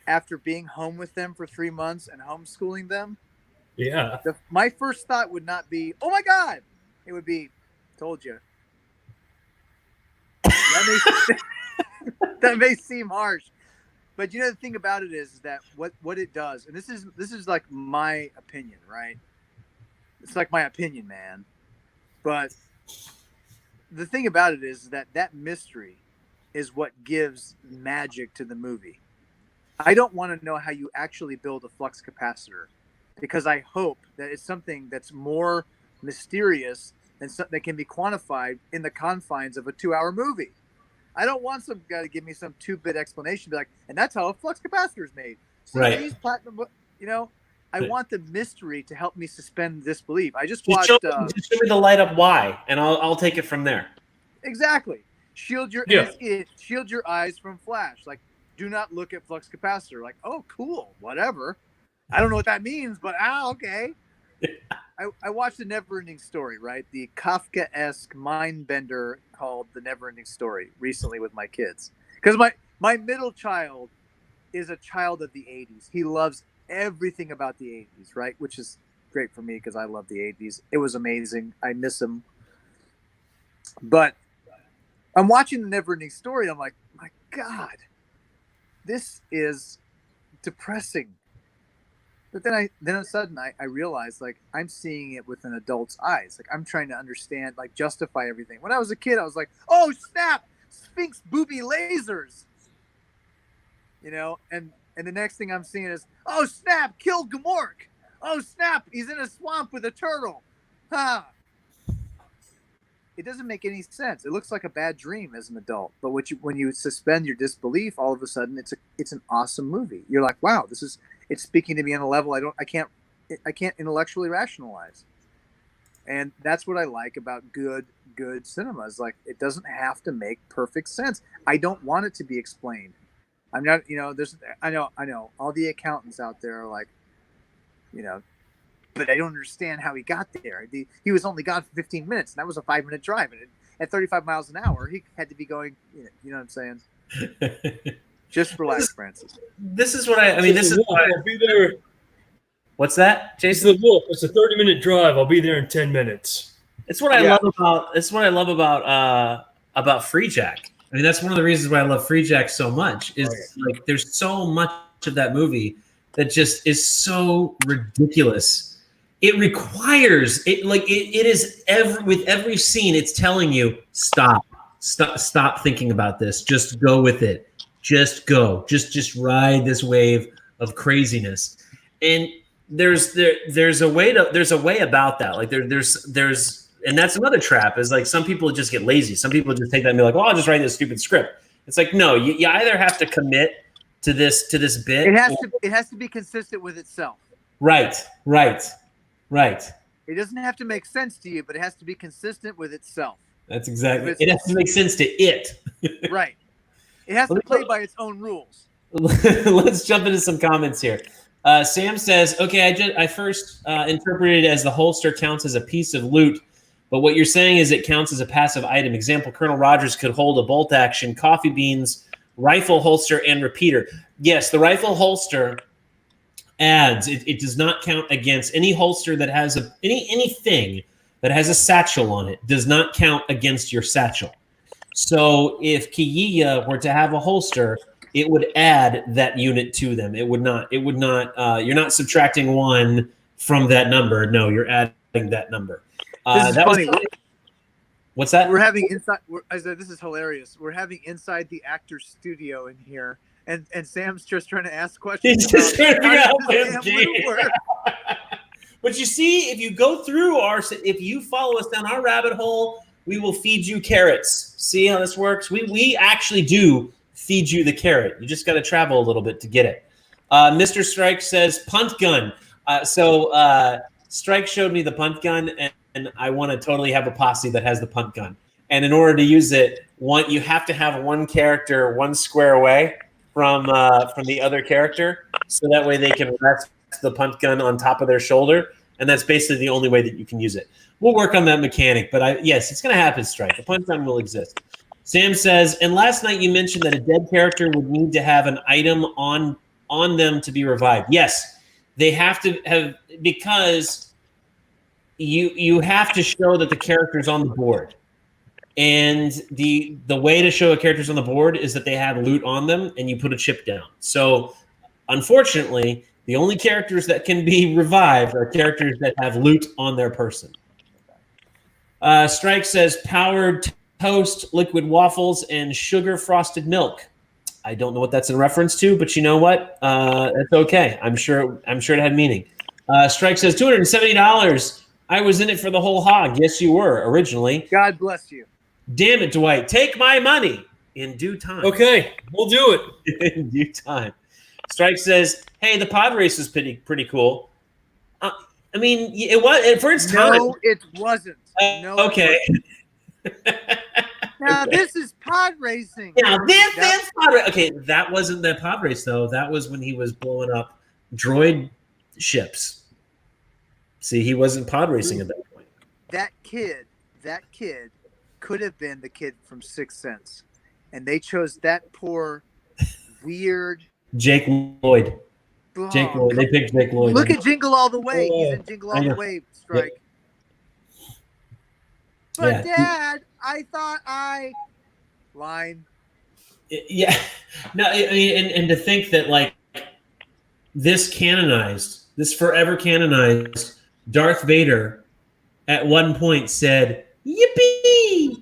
after being home with them for 3 months and homeschooling them, my first thought would not be, "Oh my God!" It would be, "Told you." That may seem harsh, but the thing about it is that what it does, and this is like my opinion, right? It's like my opinion, man. But the thing about it is that mystery is what gives magic to the movie. I don't want to know how you actually build a flux capacitor, because I hope that it's something that's more mysterious and something that can be quantified in the confines of a 2-hour movie. I don't want some guy to give me some 2-bit explanation, be like, and that's how a flux capacitor is made. So right. These platinum, I want the mystery to help me suspend disbelief. I just watched. Just show me the light up why, and I'll take it from there. Exactly. Shield your eyes from flash. Like, do not look at flux capacitor. Like, oh, cool, whatever. I don't know what that means, but okay. I watched The Neverending Story, right? The Kafka-esque mind bender called The Neverending Story recently with my kids, because my middle child is a child of the 80s. He loves everything about the 80s, right? Which is great for me because I love the 80s. It was amazing. I miss him. But I'm watching The Neverending Story. I'm like, my God, this is depressing. But then all of a sudden I realized, like, I'm seeing it with an adult's eyes. Like, I'm trying to understand, like, justify everything. When I was a kid, I was like, oh, snap, Sphinx booby lasers. And the next thing I'm seeing is, oh, snap, kill Gamork. Oh, snap, he's in a swamp with a turtle. Ha! It doesn't make any sense. It looks like a bad dream as an adult. But when you suspend your disbelief, all of a sudden it's an awesome movie. You're like, wow, it's speaking to me on a level I can't intellectually rationalize. And that's what I like about good cinema. Is like, it doesn't have to make perfect sense. I don't want it to be explained. I'm not, I know all the accountants out there are like, but I don't understand how he got there. He was only gone for 15 minutes, and that was a 5-minute drive, at 35 miles an hour. He had to be going, you know what I'm saying? Just relax, Francis. This is what I mean. This is what I'll be there. What's that, It's Jason? the Wolf. It's a 30-minute drive. I'll be there in 10 minutes. It's what I love about. It's what I love about Free Jack. I mean, that's one of the reasons why I love Free Jack so much. Is like there's so much of that movie that just is so ridiculous. It requires it. Like it is with every scene. It's telling you stop thinking about this. Just go with it. Just go. Just ride this wave of craziness. And there's a way about that. Like there's and that's another trap is like some people just get lazy. Some people just take that and be like, well, I'll just write this stupid script. It's like, no, you either have to commit to this bit. It has to be consistent with itself. Right. It doesn't have to make sense to you, but it has to be consistent with itself. That's exactly. It has to make sense to it. Right. It has to play by its own rules. Let's jump into some comments here. Sam says, okay, I first interpreted it as the holster counts as a piece of loot, but what you're saying is it counts as a passive item. Example, Colonel Rogers could hold a bolt action, coffee beans, rifle holster, and repeater. Yes, the rifle holster adds. It does not count against any holster that has anything that has a satchel on it. Does not count against your satchel. So if Kiyiya were to have a holster, it would add that unit to them. It would not. You're not subtracting one from that number. No, you're adding that number. This is funny. What's that? We're having inside. This is hilarious. We're having inside the actor's studio in here, and Sam's just trying to ask questions. He's just trying to figure out this what damn loop works. But you see, if you go through if you follow us down our rabbit hole, we will feed you carrots. See how this works? We actually do feed you the carrot. You just got to travel a little bit to get it. Mr. Strike says punt gun. So Strike showed me the punt gun, and I want to totally have a posse that has the punt gun. And in order to use it, you have to have one character one square away from the other character, so that way they can rest the punt gun on top of their shoulder, and that's basically the only way that you can use it. We'll work on that mechanic, but yes, it's going to happen, Strike. The punt gun will exist. Sam says, and last night you mentioned that a dead character would need to have an item on them to be revived. Yes, they have to have, because you have to show that the character's on the board. And the way to show a character's on the board is that they have loot on them and you put a chip down. So unfortunately, the only characters that can be revived are characters that have loot on their person. Strike says powered toast, liquid waffles, and sugar frosted milk. I don't know what that's in reference to, but you know what? That's okay. I'm sure it had meaning. Strike says $270. I was in it for the whole hog. Yes, you were originally. God bless you. Damn it, Dwight. Take my money in due time. Okay, we'll do it. In due time. Strike says, hey, the pod race is pretty cool. I mean, it was for its time. No, it wasn't. No, okay. Now this is pod racing. Now this is pod race. Okay, that wasn't the pod race though. That was when he was blowing up droid ships. See, he wasn't pod racing at that point. That kid could have been the kid from Sixth Sense, and they chose that poor, weird Jake Lloyd. Jake Lloyd. They picked Jake Lloyd. Look at Jingle All the Way. He's in Jingle All the Way, Strike. Yep. But Dad, I thought line. Yeah. No, I mean, and to think that like this forever canonized Darth Vader at one point said, "Yippee!"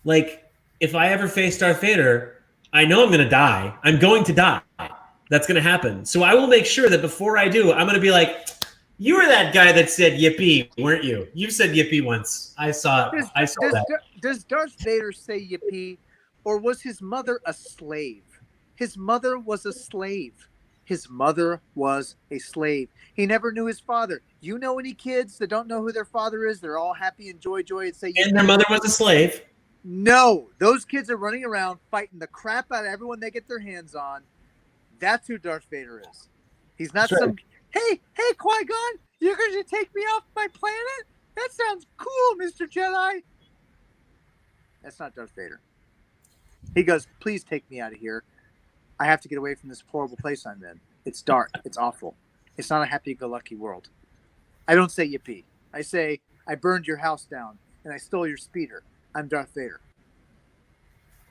Like, if I ever face Darth Vader, I know I'm going to die. I'm going to die. That's going to happen. So I will make sure that before I do, I'm going to be like, you were that guy that said yippee, weren't you? You said yippee once. I saw that. Does Darth Vader say yippee, or was his mother a slave? His mother was a slave. His mother was a slave. He never knew his father. You know any kids that don't know who their father is? They're all happy and joy and say yippee. And their mother was a slave. No, those kids are running around fighting the crap out of everyone they get their hands on. That's who Darth Vader is. He's not some, hey, Qui-Gon, you're going to take me off my planet? That sounds cool, Mr. Jedi. That's not Darth Vader. He goes, please take me out of here. I have to get away from this horrible place I'm in. It's dark. It's awful. It's not a happy-go-lucky world. I don't say yippee. I say, I burned your house down and I stole your speeder. I'm Darth Vader.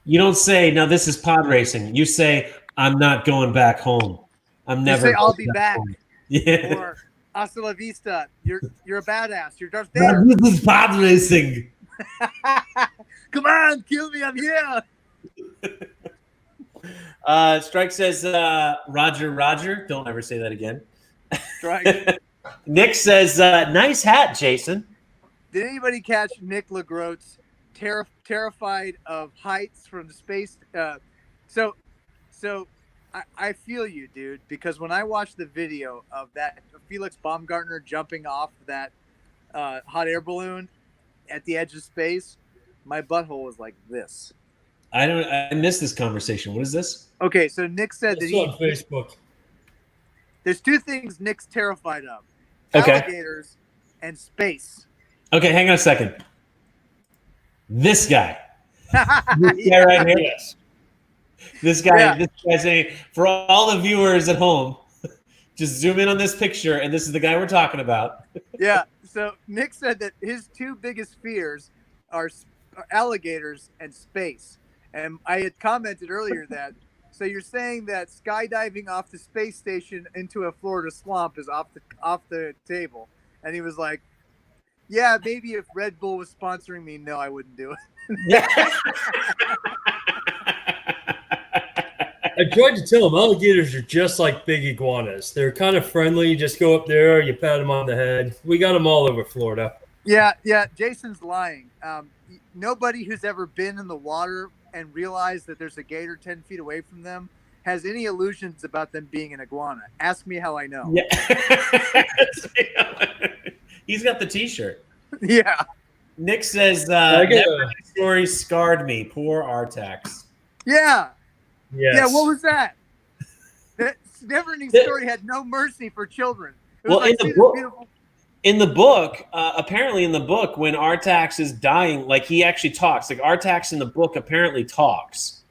You don't say, now this is pod racing. You say, I'm not going back home. I'm never. You say, I'll be back. Home. Yeah. Or hasta la vista. You're a badass. You're Darth Vader. This is pod racing. Come on, kill me. I'm here. Strike says, Roger, Roger. Don't ever say that again. Strike. Nick says, nice hat, Jason. Did anybody catch Nick LaGroat's terrified of heights from the space? So I feel you, dude, because when I watched the video of that Felix Baumgartner jumping off that hot air balloon at the edge of space, my butthole was like this. I missed this conversation. What is this? Okay, so Nick said It's that on Facebook. there's two things Nick's terrified of: Okay. alligators and space. Okay, hang on a second. This guy. This Yeah. guy right here. Yes. This guy, Yeah. this guy saying, for all the viewers at home, just zoom in on this picture, and this is the guy we're talking about. Yeah. So Nick said that his two biggest fears are alligators and space. And I had commented earlier that, so you're saying that skydiving off the space station into a Florida swamp is off the table. And he was like, yeah, maybe if Red Bull was sponsoring me, no, I wouldn't do it. Yeah. I tried to tell him alligators are just like big iguanas. They're kind of friendly. You just go up there, you pat them on the head. We got them all over Florida. Yeah, Jason's lying. Nobody who's ever been in the water and realized that there's a gator 10 feet away from them has any illusions about them being an iguana. Ask me how I know. Yeah. He's got the T-shirt. Yeah. Nick says, I get "Never story scarred me. Poor Artax." Yeah. Yes. Yeah, what was that? That never-ending story had no mercy for children. It was Well, in see the this book, beautiful... apparently in the book, when Artax is dying, like he actually talks. Like Artax in the book apparently talks,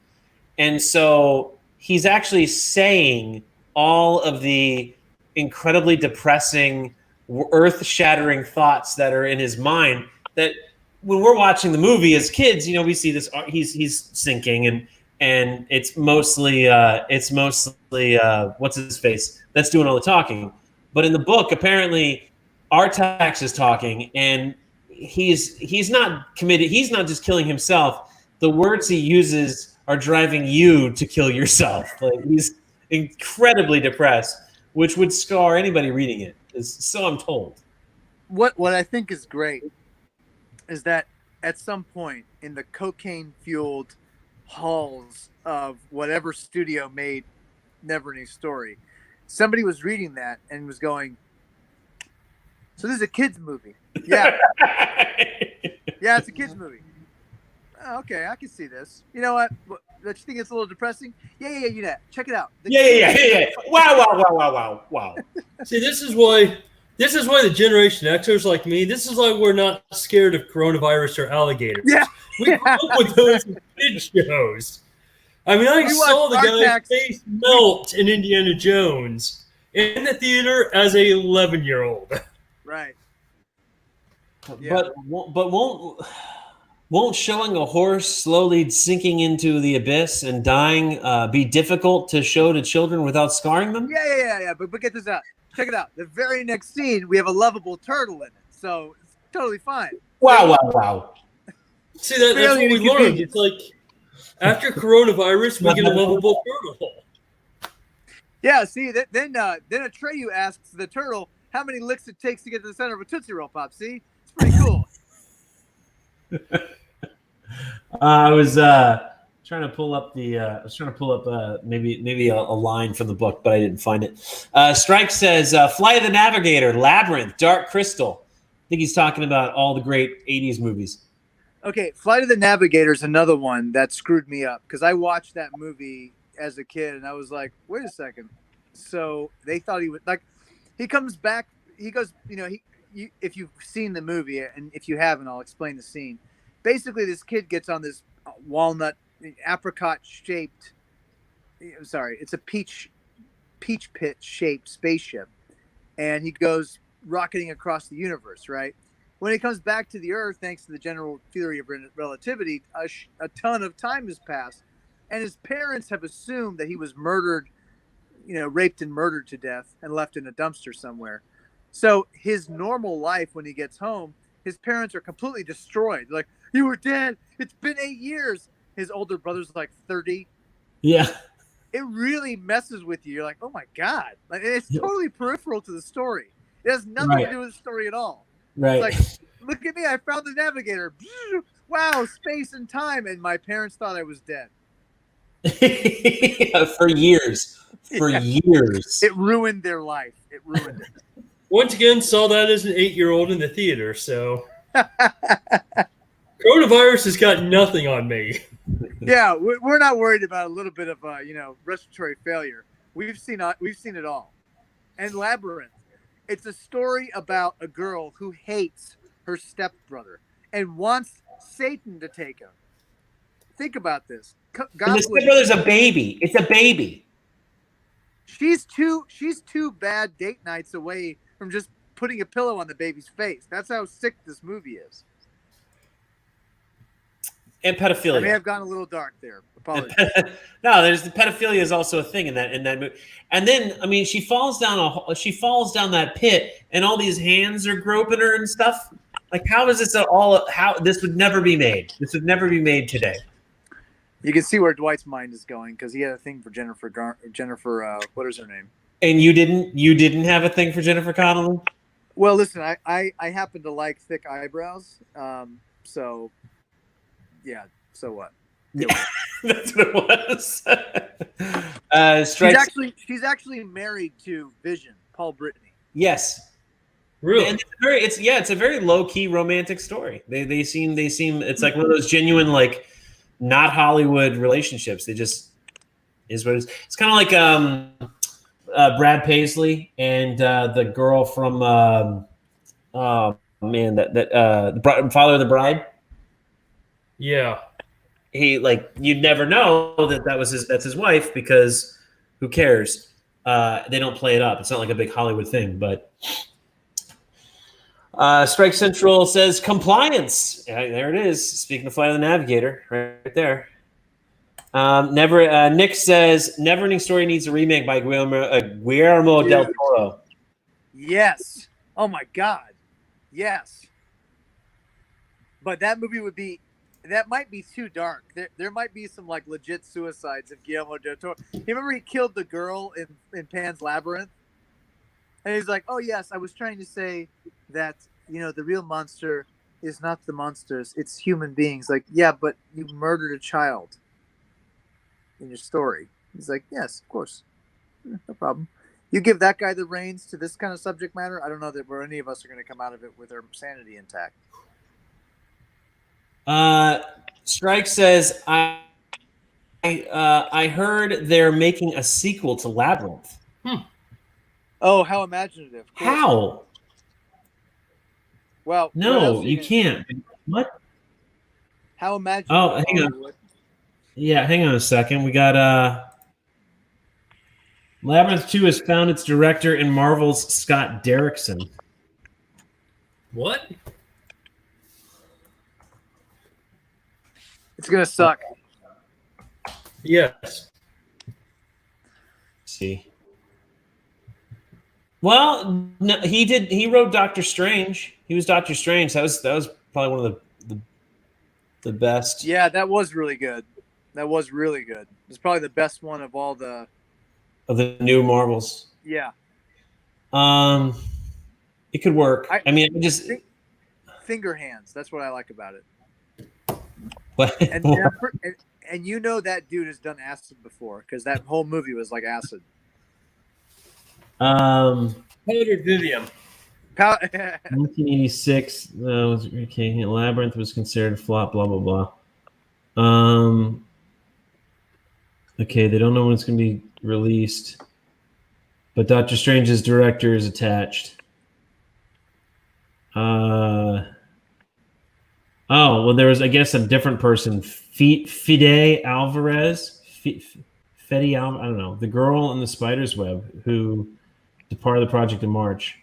and so he's actually saying all of the incredibly depressing, earth-shattering thoughts that are in his mind. That when we're watching the movie as kids, you know, we see this. He's sinking, and it's mostly what's his face that's doing all the talking. But in the book, apparently, Artax is talking, and he's not committed. He's not just killing himself. The words he uses are driving you to kill yourself. Like he's incredibly depressed, which would scar anybody reading it. So I'm told. What I think is great is that at some point in the cocaine-fueled halls of whatever studio made Neverending Story, somebody was reading that and was going, so this is a kid's movie. Yeah. Yeah, it's a kid's movie. Oh, okay, I can see this. You know what? Don't you think it's a little depressing? Yeah, you know, check it out. Yeah. Wow. See, this is why the Generation Xers like me, this is why we're not scared of coronavirus or alligators. Yeah. We grew up with those kid shows. I mean, I saw the guy's face melt in Indiana Jones in the theater as a 11-year-old. Right. Yeah. But won't showing a horse slowly sinking into the abyss and dying be difficult to show to children without scarring them? Yeah. But get this out. Check it out. The very next scene, we have a lovable turtle in it, so it's totally fine. Wow. See, that's what we learned. It's like after coronavirus, we get a lovable turtle. Yeah. See, then Atreyu asks the turtle how many licks it takes to get to the center of a Tootsie Roll Pop. See, it's pretty cool. I was trying to pull up maybe a line from the book, but I didn't find it. Strike says, Flight of the Navigator, Labyrinth, Dark Crystal. I think he's talking about all the great 80s movies. Okay, Flight of the Navigator is another one that screwed me up because I watched that movie as a kid and I was like, wait a second. So they thought he would, like, he comes back, he goes, you know, if you've seen the movie, and if you haven't, I'll explain the scene. basically this kid gets on this walnut apricot shaped. Sorry, it's a peach pit shaped spaceship, and he goes rocketing across the universe. Right when he comes back to the Earth, thanks to the general theory of relativity, a ton of time has passed, and his parents have assumed that he was murdered, raped and murdered to death and left in a dumpster somewhere. So his normal life when he gets home, his parents are completely destroyed. Like, you were dead. It's been 8 years. His older brother's like 30. Yeah. It really messes with you. You're like, oh my God. Like, it's totally peripheral to the story. It has nothing to do with the story at all. Right. It's like, look at me. I found the navigator. Wow, space and time. And my parents thought I was dead. For years. For years. It ruined their life. It ruined it. Once again, saw that as an 8-year-old in the theater, so coronavirus has got nothing on me. Yeah, we're not worried about a little bit of respiratory failure. We've seen it all. And Labyrinth, it's a story about a girl who hates her stepbrother and wants Satan to take him. Think about this. And the stepbrother's a baby. It's a baby. She's two bad date nights away from just putting a pillow on the baby's face. That's how sick this movie is. And pedophilia. I may have gone a little dark there. Apologies. No, there's the pedophilia is also a thing in that movie. And then, I mean, she falls down that pit, and all these hands are groping her and stuff. Like, how is this at all? How this would never be made? This would never be made today. You can see where Dwight's mind is going because he had a thing for Jennifer. What is her name? And you didn't have a thing for Jennifer Connelly? Well, listen, I happen to like thick eyebrows. So, yeah. So what? That's what it was. She's actually married to Vision, Paul Brittany. Yes. Really? And it's a very low key romantic story. They seem it's like one of those genuine, like, not Hollywood relationships. They just is what it is. It's kind of like Brad Paisley and the girl from the Father of the Bride. Yeah. He, like, you'd never know that's his wife because who cares? They don't play it up. It's not like a big Hollywood thing, but Strike Central says compliance. There it is. Speaking of Flight of the Navigator, right there. Nick says Neverending Story needs a remake by Guillermo del Toro. Yes. Oh my God. Yes. But that movie might be too dark. There might be some, like, legit suicides of Guillermo del Toro. You remember he killed the girl in Pan's Labyrinth? And he's like, oh yes, I was trying to say that, the real monster is not the monsters, it's human beings. Like, yeah, but you murdered a child in your story. He's like, yes, of course. No problem. You give that guy the reins to this kind of subject matter, I don't know that where any of us are going to come out of it with our sanity intact. Strike says, I heard they're making a sequel to Labyrinth. Oh, how imaginative. How? Well, no, you can't. What? How imaginative. Oh, hang on. Yeah, hang on a second. We got Labyrinth 2 has found its director in Marvel's Scott Derrickson. What? It's gonna suck. Yes. Let's see. Well, no, he did. He wrote Doctor Strange. He was Doctor Strange. That was probably one of the best. Yeah, that was really good. That was really good. It's probably the best one of all the new Marvels. Yeah. It could work. I mean, I just finger hands. That's what I like about it. But, and that dude has done acid before because that whole movie was like acid. Powdered Vivian. 1986. Okay, Labyrinth was considered a flop. Blah blah blah. Okay, they don't know when it's going to be released, but Doctor Strange's director is attached. Oh, well, there was, I guess, a different person, Fide Alvarez, Fede I don't know, the girl in the spider's web who departed the project in March.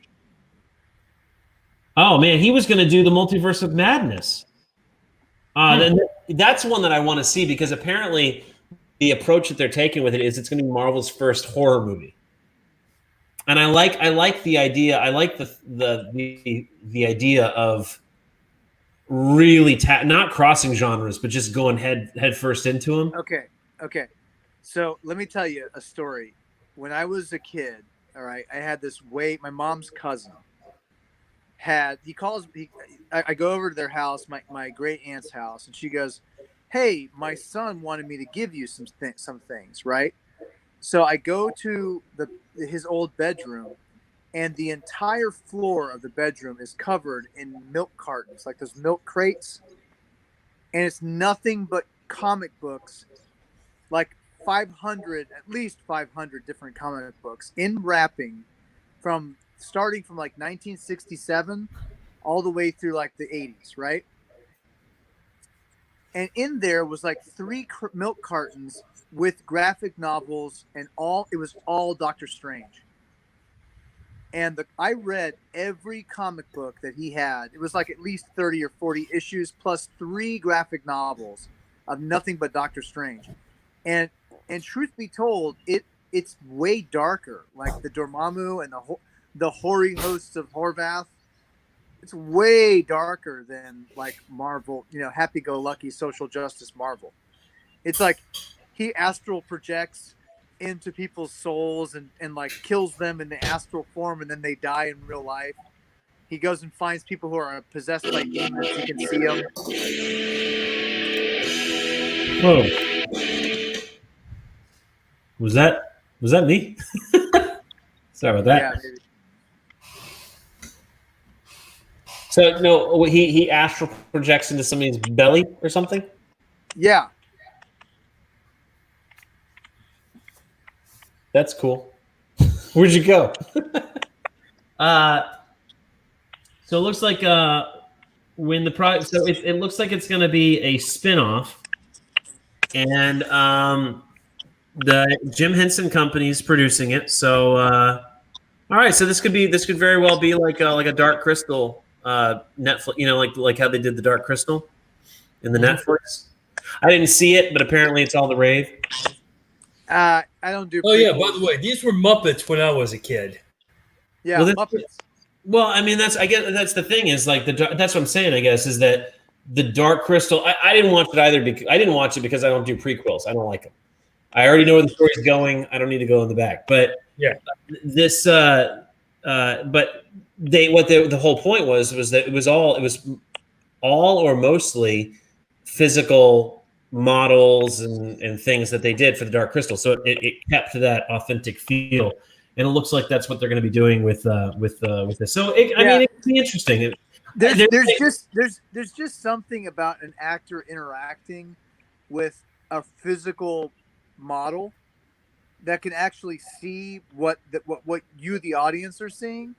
Oh man, he was going to do the Multiverse of Madness. Then that's one that I want to see because apparently the approach that they're taking with it is it's going to be Marvel's first horror movie. And I like the idea. I like the idea of really not crossing genres, but just going head first into them. Okay. So let me tell you a story. When I was a kid, all right, I had my mom's cousin I go over to their house, my great aunt's house, and she goes, "Hey, my son wanted me to give you some things, right?" So I go to his old bedroom, and the entire floor of the bedroom is covered in milk cartons, like those milk crates, and it's nothing but comic books, like at least 500 different comic books in wrapping, starting from like 1967 all the way through like the 80s, right? And in there was like 3 milk cartons with graphic novels, and it was all Doctor Strange. And I read every comic book that he had. It was like at least 30 or 40 issues plus 3 graphic novels of nothing but Doctor Strange. And truth be told, it's way darker, like the Dormammu and the hoary hosts of Horvath. It's way darker than like Marvel, happy-go-lucky social justice Marvel. It's like he astral projects into people's souls and like kills them in the astral form, and then they die in real life. He goes and finds people who are possessed by demons. He can see them. Whoa. Was that me? Sorry about that. Yeah, maybe. So no, he astral projects into somebody's belly or something? Yeah. That's cool. Where'd you go? So it looks like when the project, so it looks like it's going to be a spin-off, and the Jim Henson Company is producing it. So all right, so this could very well be like a Dark Crystal Netflix, like how they did the Dark Crystal in the Netflix. I didn't see it, but apparently it's all the rave. I don't do. Oh yeah, by the way, these were Muppets when I was a kid. Yeah, well, Muppets. Well, I mean, that's the thing is like that's what I'm saying. I guess is that the Dark Crystal. I didn't watch it either because I didn't watch it because I don't do prequels. I don't like them. I already know where the story's going. I don't need to go in the back. But yeah, this. But the whole point was that it was all or mostly physical models and things that they did for the Dark Crystal. So it kept to that authentic feel. And it looks like that's what they're going to be doing with this. So I mean, it can be interesting. There's just something about an actor interacting with a physical model that can actually see what you, the audience, are seeing.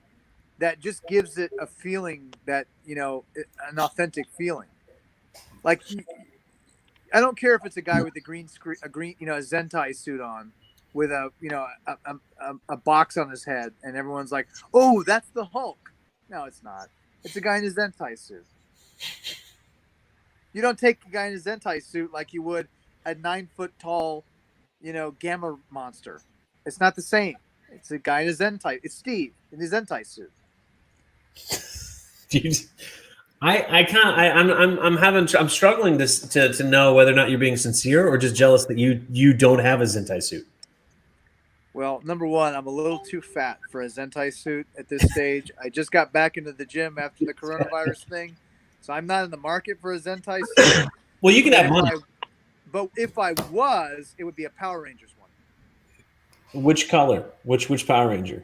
That just gives it a feeling that an authentic feeling. Like I don't care if it's a guy with a green a Zentai suit on, with a box on his head, and everyone's like, "Oh, that's the Hulk." No, it's not. It's a guy in a Zentai suit. You don't take a guy in a Zentai suit like you would a 9-foot tall, gamma monster. It's not the same. It's a guy in a Zentai. It's Steve in his Zentai suit. I'm struggling to know whether or not you're being sincere or just jealous that you don't have a Zentai suit. Well, number one, I'm a little too fat for a Zentai suit at this stage. I just got back into the gym after the coronavirus thing, so I'm not in the market for a Zentai suit. Well, you can have money. But if I was, it would be a Power Rangers one. Which color? Which Power Ranger?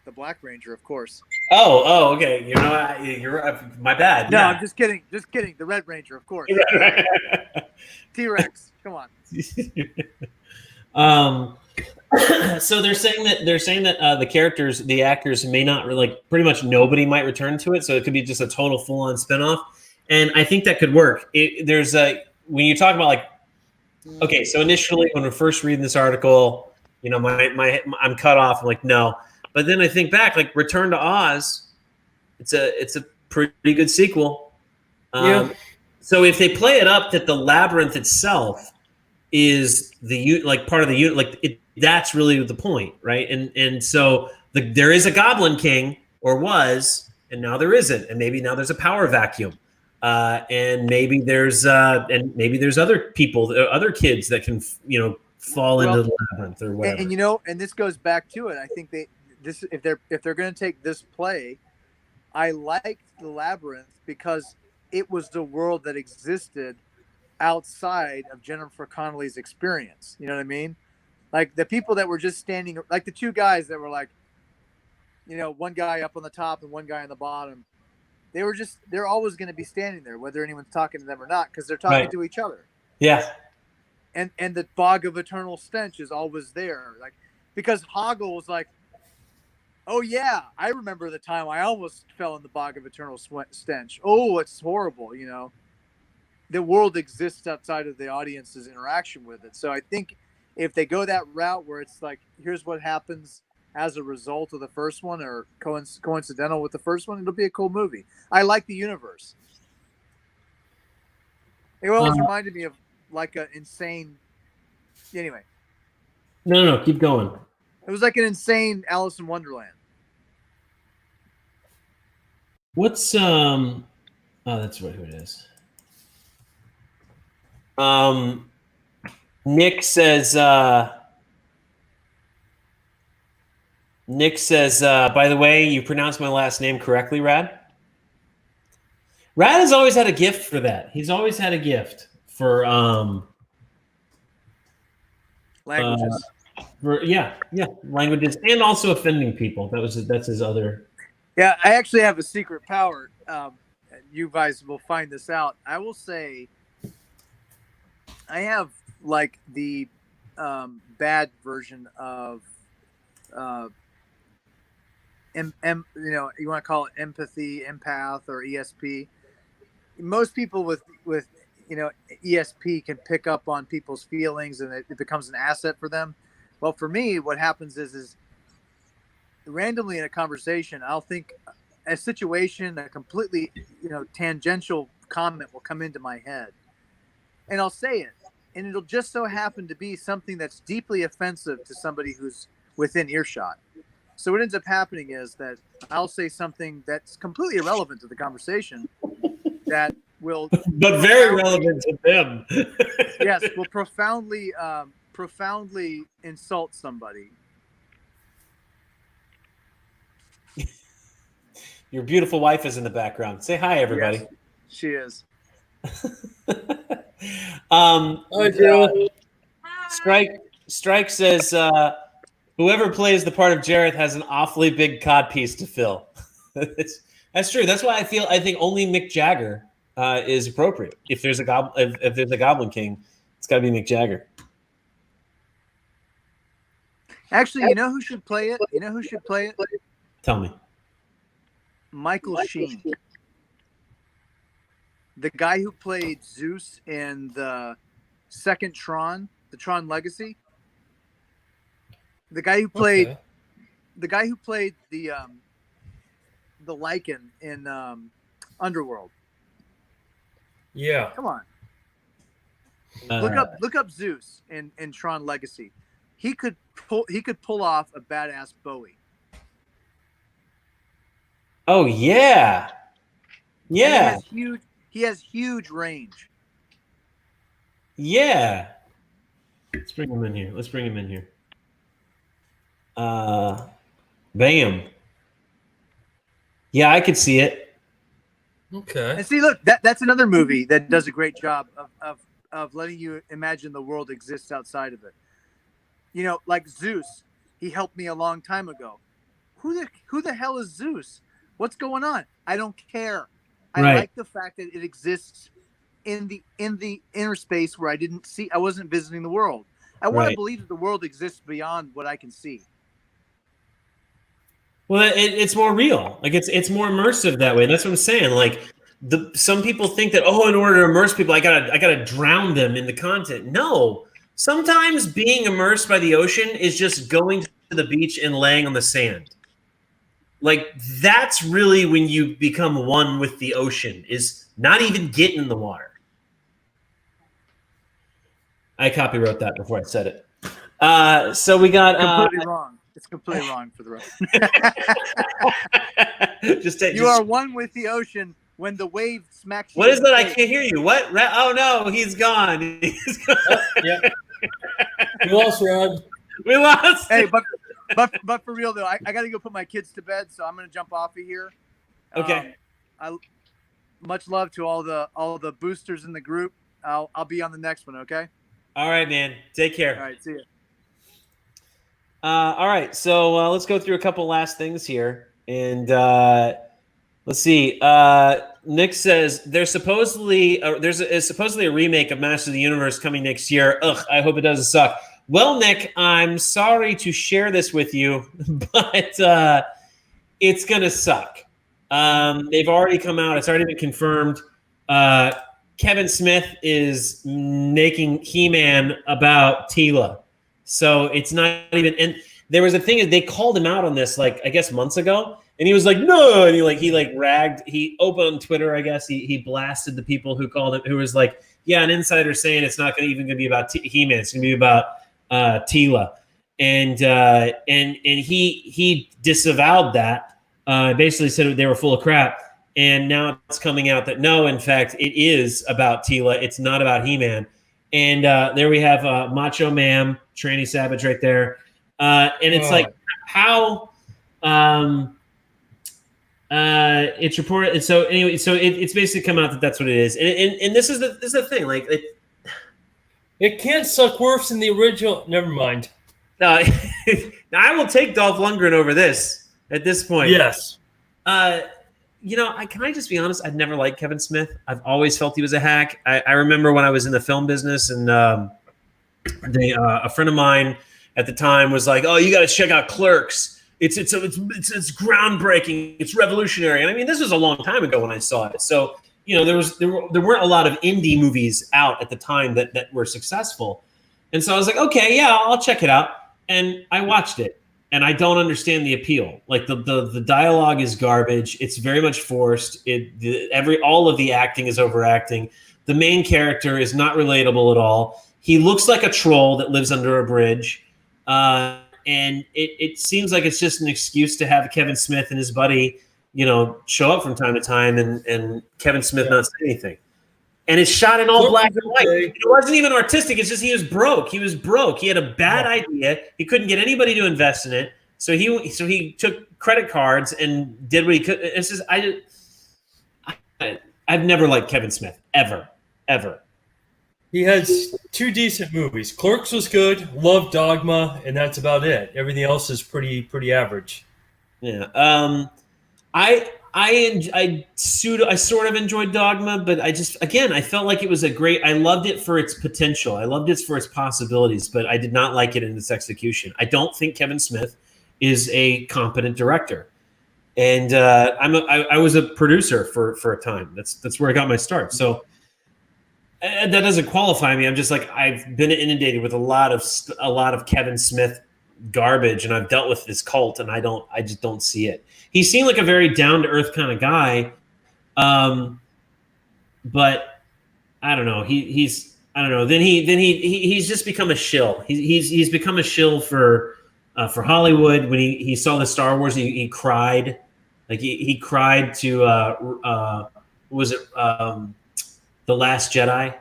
The Black Ranger, of course. Oh, okay. You're my bad. No, yeah. I'm just kidding. Just kidding. The Red Ranger, of course. T-Rex. Come on. So they're saying that the characters, the actors, may not like pretty much nobody might return to it. So it could be just a total full on spinoff, and I think that could work. There's a when you talk about like, okay, so initially when we're first reading this article, you know, I'm cut off. I'm like, no, but then I think back, like Return to Oz. It's a pretty good sequel. Yeah. So if they play it up that the labyrinth itself is like part of the unit, like that's really the point, right? And so there is a Goblin King, or was, and now there isn't, and maybe now there's a power vacuum, and maybe there's other people, other kids that can fall into the labyrinth or whatever. And and this goes back to it. I think if they're going to take this play, I liked the labyrinth because it was the world that existed outside of Jennifer Connelly's experience. You know what I mean? Like the people that were just standing, like the two guys that were like, one guy up on the top and one guy on the bottom. They're always going to be standing there, whether anyone's talking to them or not, because they're talking to each other. Yeah. And the bog of eternal stench is always there. Like, because Hoggle was like, oh yeah, I remember the time I almost fell in the bog of eternal stench. Oh, it's horrible, The world exists outside of the audience's interaction with it. So I think if they go that route where it's like, here's what happens as a result of the first one, or coincidental with the first one, it'll be a cool movie. I like the universe. It always reminded me of like an insane. Anyway. No, keep going. It was like an insane Alice in Wonderland. What's Oh, that's what it is. Nick says, by the way, you pronounced my last name correctly, Rad. Rad has always had a gift for that. He's always had a gift for languages. Languages, and also offending people. That's his other. Yeah, I actually have a secret power. You guys will find this out. I will say I have like the bad version of you want to call it empathy, empath, or ESP. Most people with ESP can pick up on people's feelings, and it becomes an asset for them. Well, for me, what happens is randomly in a conversation, I'll think a situation, a completely tangential comment will come into my head, and I'll say it, and it'll just so happen to be something that's deeply offensive to somebody who's within earshot. So what ends up happening is that I'll say something that's completely irrelevant to the conversation that will, but very relevant to them. Yes, will profoundly insult somebody. Your beautiful wife is in the background. Say hi, everybody. Yes, she is. Strike says, whoever plays the part of Jareth has an awfully big codpiece to fill. That's true. That's why I think only Mick Jagger is appropriate. If there's a Goblin King, it's got to be Mick Jagger. Actually, you know who should play it? Tell me. Michael Sheen. The guy who played Zeus in the second Tron, the Tron Legacy. The guy who played the Lycan in Underworld. Yeah. Come on. Look up Zeus in Tron Legacy. He could pull off a badass Bowie. Oh yeah. Yeah. He has huge range. Yeah. Let's bring him in here. Bam. Yeah, I could see it. Okay. And see, look, that's another movie that does a great job of letting you imagine the world exists outside of it. Like Zeus, he helped me a long time ago. Who the hell is Zeus? What's going on? I don't care. I like the fact that it exists in the inner space where I wasn't visiting the world. I want to Right. believe that the world exists beyond what I can see. Well, it's more real. Like it's more immersive that way. That's what I'm saying. Like some people think that, oh, in order to immerse people, I gotta drown them in the content. No, sometimes being immersed by the ocean is just going to the beach and laying on the sand. Like that's really when you become one with the ocean. Is not even getting in the water. I copywrote that before I said it. So we got Completely wrong. It's completely wrong for the rest. You are one with the ocean when the wave smacks you. What is that? I can't hear you. What? Oh no, he's gone. He's gone. Yeah. We lost Rod. We lost. Hey, but for real though, I got to go put my kids to bed, so I'm gonna jump off of here. Okay. Much love to all the boosters in the group. I'll be on the next one. Okay. All right, man. Take care. All right. See you. All right, so let's go through a couple last things here, and let's see. Nick says there's supposedly a remake of Masters of the Universe coming next year. Ugh, I hope it doesn't suck. Well, Nick, I'm sorry to share this with you, but it's gonna suck. They've already come out. It's already been confirmed. Kevin Smith is making He-Man about Tila. So it's not even, and there was a thing is they called him out on this, like, I guess months ago. And he was like, no. And he opened Twitter, I guess. He blasted the people who called him, who was like, yeah, an insider saying it's not even going to be about He-Man. It's going to be about Tila. And he disavowed that, basically said they were full of crap. And now it's coming out that no, in fact, it is about Tila. It's not about He-Man. And there we have Macho Man, Tranny Savage right there. And it's like how it's reported. And so anyway, so it's basically come out that that's what it is. And this is the thing. Like it can't suck worse than the original. Never mind. Now I will take Dolph Lundgren over this at this point. Yes. Can I just be honest? I've never liked Kevin Smith. I've always felt he was a hack. I remember when I was in the film business, and a friend of mine at the time was like, "Oh, you got to check out Clerks. It's groundbreaking. It's revolutionary." And I mean, this was a long time ago when I saw it. So there weren't a lot of indie movies out at the time that were successful. And so I was like, okay, yeah, I'll check it out. And I watched it. And I don't understand the appeal. Like the dialogue is garbage. It's very much forced. All of the acting is overacting. The main character is not relatable at all. He looks like a troll that lives under a bridge, and it seems like it's just an excuse to have Kevin Smith and his buddy, show up from time to time, and Kevin Smith not say anything. And it's shot in all black and white. It wasn't even artistic. It's just he was broke. He had a bad idea. He couldn't get anybody to invest in it. So he took credit cards and did what he could. It's just I've never liked Kevin Smith ever. He has two decent movies. Clerks was good. Loved Dogma, and that's about it. Everything else is pretty average. Yeah. I sort of enjoyed Dogma, but I felt like it was I loved it for its potential. I loved it for its possibilities, but I did not like it in its execution. I don't think Kevin Smith is a competent director. And I was a producer for a time. That's where I got my start. So that doesn't qualify me. I'm just like, I've been inundated with a lot of Kevin Smith garbage, and I've dealt with this cult, and I just don't see it. He seemed like a very down to earth kind of guy, but I don't know. He's I don't know. Then he's just become a shill. He's become a shill for Hollywood. When he saw the Star Wars, he cried. Like he cried to was it The Last Jedi?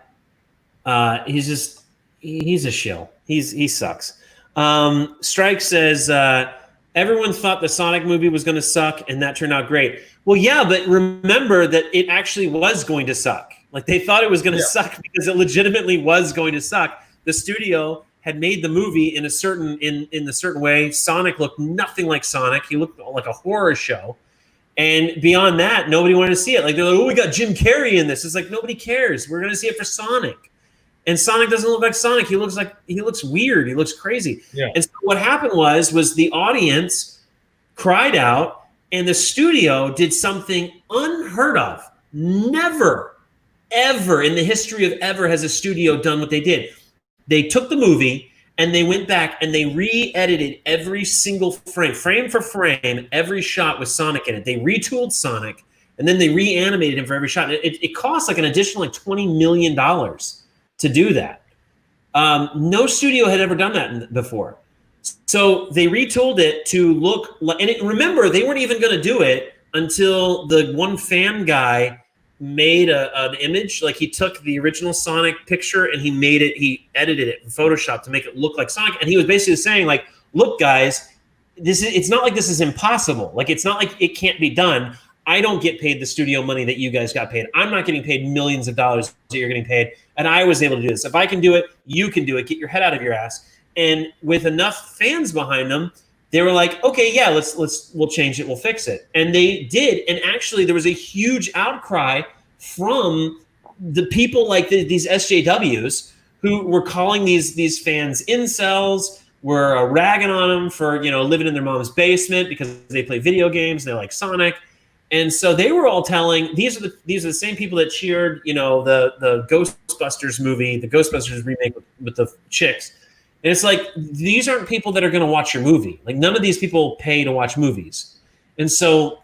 He's a shill. He sucks. Strike says everyone thought the Sonic movie was going to suck, and that turned out great. Well, yeah, but remember that it actually was going to suck. Like they thought it was going to suck because it legitimately was going to suck. The studio had made the movie in a certain way. Sonic looked nothing like Sonic. He looked like a horror show. And beyond that, nobody wanted to see it. Like they're like, "Oh, we got Jim Carrey in this." It's like nobody cares. We're going to see it for Sonic. And Sonic doesn't look like Sonic. He looks weird. He looks crazy. Yeah. And so what happened was the audience cried out, and the studio did something unheard of. Never, ever in the history of ever has a studio done what they did. They took the movie and they went back and they re-edited every single frame for frame, every shot with Sonic in it. They retooled Sonic, and then they reanimated him for every shot. It cost like an additional like $20 million to do that. No studio had ever done that before. So they retooled it to look like, and remember, they weren't even going to do it until the one fan guy made an image. Like he took the original Sonic picture and he edited it in Photoshop to make it look like Sonic. And he was basically saying like, look guys, it's not like this is impossible. Like, it's not like it can't be done. I don't get paid the studio money that you guys got paid. I'm not getting paid millions of dollars that you're getting paid. And I was able to do this. If I can do it, you can do it. Get your head out of your ass. And with enough fans behind them, they were like, okay, yeah, we'll change it. We'll fix it. And they did. And actually there was a huge outcry from the people like these SJWs who were calling these fans incels, were ragging on them for, living in their mom's basement because they play video games and they like Sonic. And so they were all telling, these are the same people that cheered, the Ghostbusters movie, the Ghostbusters remake with the chicks. And it's like, these aren't people that are going to watch your movie. Like, none of these people pay to watch movies. And so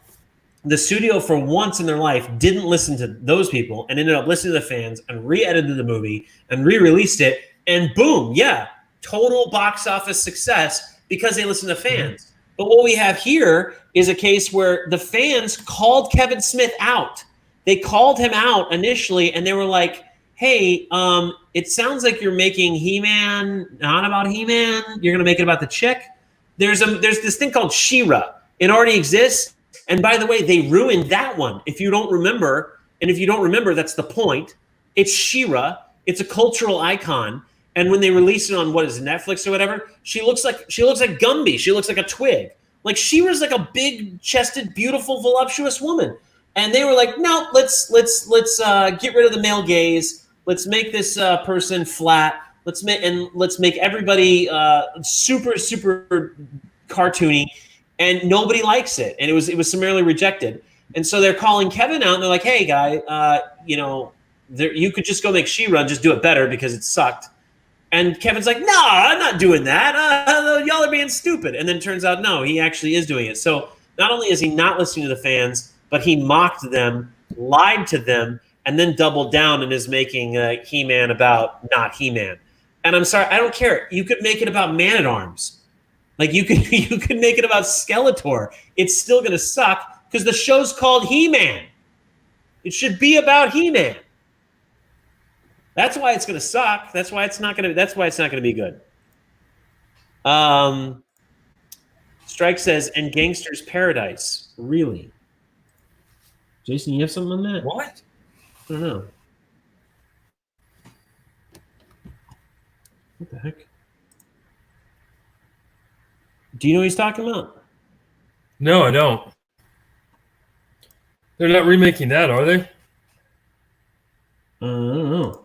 the studio, for once in their life, didn't listen to those people and ended up listening to the fans and re-edited the movie and re-released it. And boom, yeah, total box office success because they listened to fans. But what we have here is a case where the fans called Kevin Smith out. They called him out initially, and they were like, hey, it sounds like you're making He-Man not about He-Man. You're going to make it about the chick. There's this thing called She-Ra. It already exists. And by the way, they ruined that one. If you don't remember, and if you don't remember, that's the point. It's She-Ra. It's a cultural icon. And when they release it on, what is it, Netflix or whatever, she looks like Gumby. She looks like a twig. Like, She-Ra's like a big-chested, beautiful, voluptuous woman. And they were like, no, let's get rid of the male gaze. Let's make this person flat. Let's make everybody super, super cartoony, and nobody likes it. And it was summarily rejected. And so they're calling Kevin out, and they're like, hey, guy, you could just go make She-Ra, just do it better because it sucked. And Kevin's like, no, I'm not doing that. Y'all are being stupid. And then it turns out, no, he actually is doing it. So not only is he not listening to the fans, but he mocked them, lied to them, and then doubled down and is making He-Man about not He-Man. And I'm sorry, I don't care. You could make it about Man-at-Arms. Like, you could make it about Skeletor. It's still going to suck because the show's called He-Man. It should be about He-Man. That's why it's going to suck. That's why it's not going to be good. Strike says, and Gangster's Paradise. Really? Jason, you have something on that? What? I don't know. What the heck? Do you know what he's talking about? No, I don't. They're not remaking that, are they? I don't know.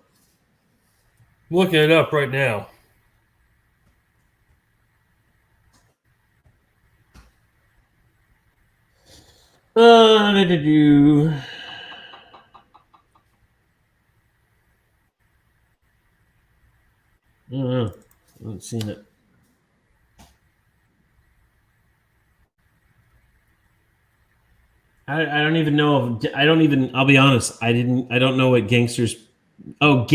I'm looking it up right now. Did you? I don't know. I haven't seen it. I don't even know. I'll be honest. I don't know what Gangsters. Oh,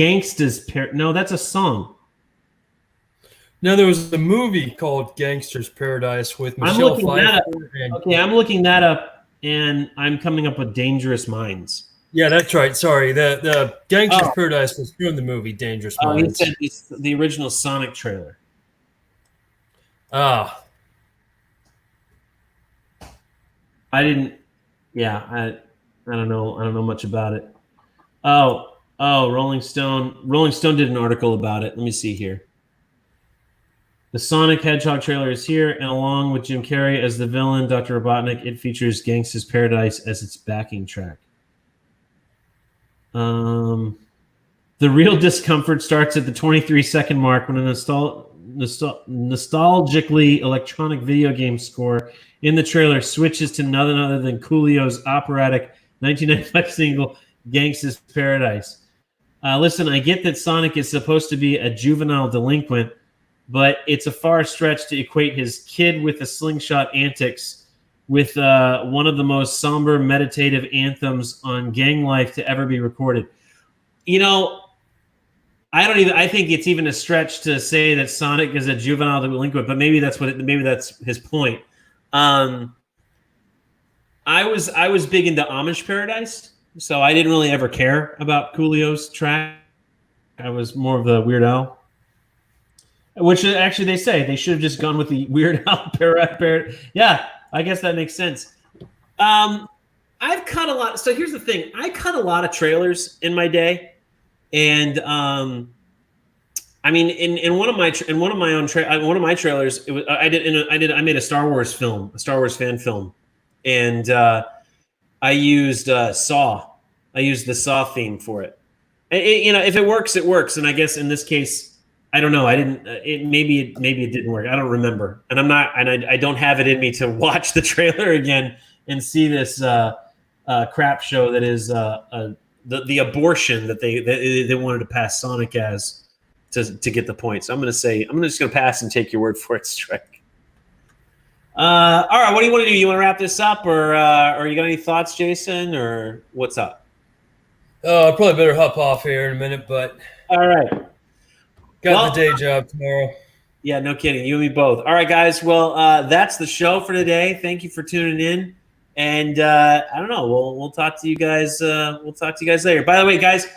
No, that's a song. No, there was a movie called Gangster's Paradise with Michelle Pfeiffer. Okay, I'm looking that up, and I'm coming up with Dangerous Minds. Yeah, that's right. Sorry, the Gangster's Paradise was from the movie Dangerous Minds. He said it's the original Sonic trailer. Ah, I didn't. Yeah, I don't know. I don't know much about it. Oh, Rolling Stone. Rolling Stone did an article about it. Let me see here. The Sonic Hedgehog trailer is here, and along with Jim Carrey as the villain, Dr. Robotnik, it features Gangsta's Paradise as its backing track. The The real discomfort starts at the 23-second mark when a nostalgically electronic video game score in the trailer switches to none other than Coolio's operatic 1995 single Gangsta's Paradise. Listen, I get that Sonic is supposed to be a juvenile delinquent, but it's a far stretch to equate his kid with a slingshot antics with one of the most somber meditative anthems on gang life to ever be recorded. You know, I think it's even a stretch to say that Sonic is a juvenile delinquent, but maybe that's his point. I was big into Amish Paradise, so I didn't really ever care about Coolio's track. I was more of the Weird Al, which actually they say they should have just gone with the Weird Al Paradise. Yeah, I guess that makes sense. I've cut a lot. So here's the thing: I cut a lot of trailers in my day. And I mean, in one of my trailers, I made a Star Wars film, a Star Wars fan film, and I used Saw. I used the Saw theme for it. If it works, it works. And I guess in this case, I don't know. I didn't. Maybe it didn't work. I don't remember. And I don't have it in me to watch the trailer again and see this crap show that is the abortion that they wanted to pass Sonic as to get the point. So I'm just going to pass and take your word for it, Strike. All right, what do you want to do? You want to wrap this up, or you got any thoughts, Jason, or what's up? I probably better hop off here in a minute, but all right, got the day job tomorrow. Yeah, no kidding. You and me both. All right, guys. Well, that's the show for today. Thank you for tuning in. And I don't know. We'll talk to you guys. We'll talk to you guys later. By the way, guys,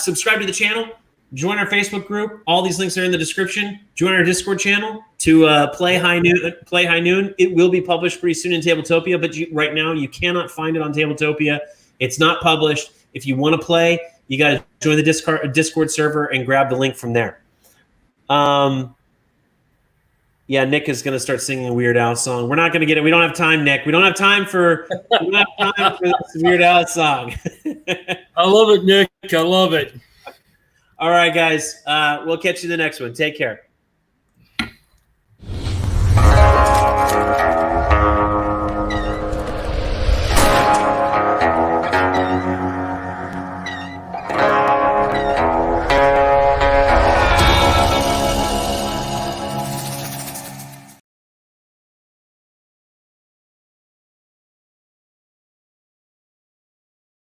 subscribe to the channel. Join our Facebook group. All these links are in the description. Join our Discord channel to play High Noon. It will be published pretty soon in Tabletopia, but right now you cannot find it on Tabletopia. It's not published. If you want to play, you got to join the Discord server and grab the link from there. Yeah, Nick is going to start singing a Weird Al song. We're not going to get it. We don't have time, Nick. We don't have time for this Weird Al song. I love it, Nick. I love it. All right, guys. We'll catch you in the next one. Take care.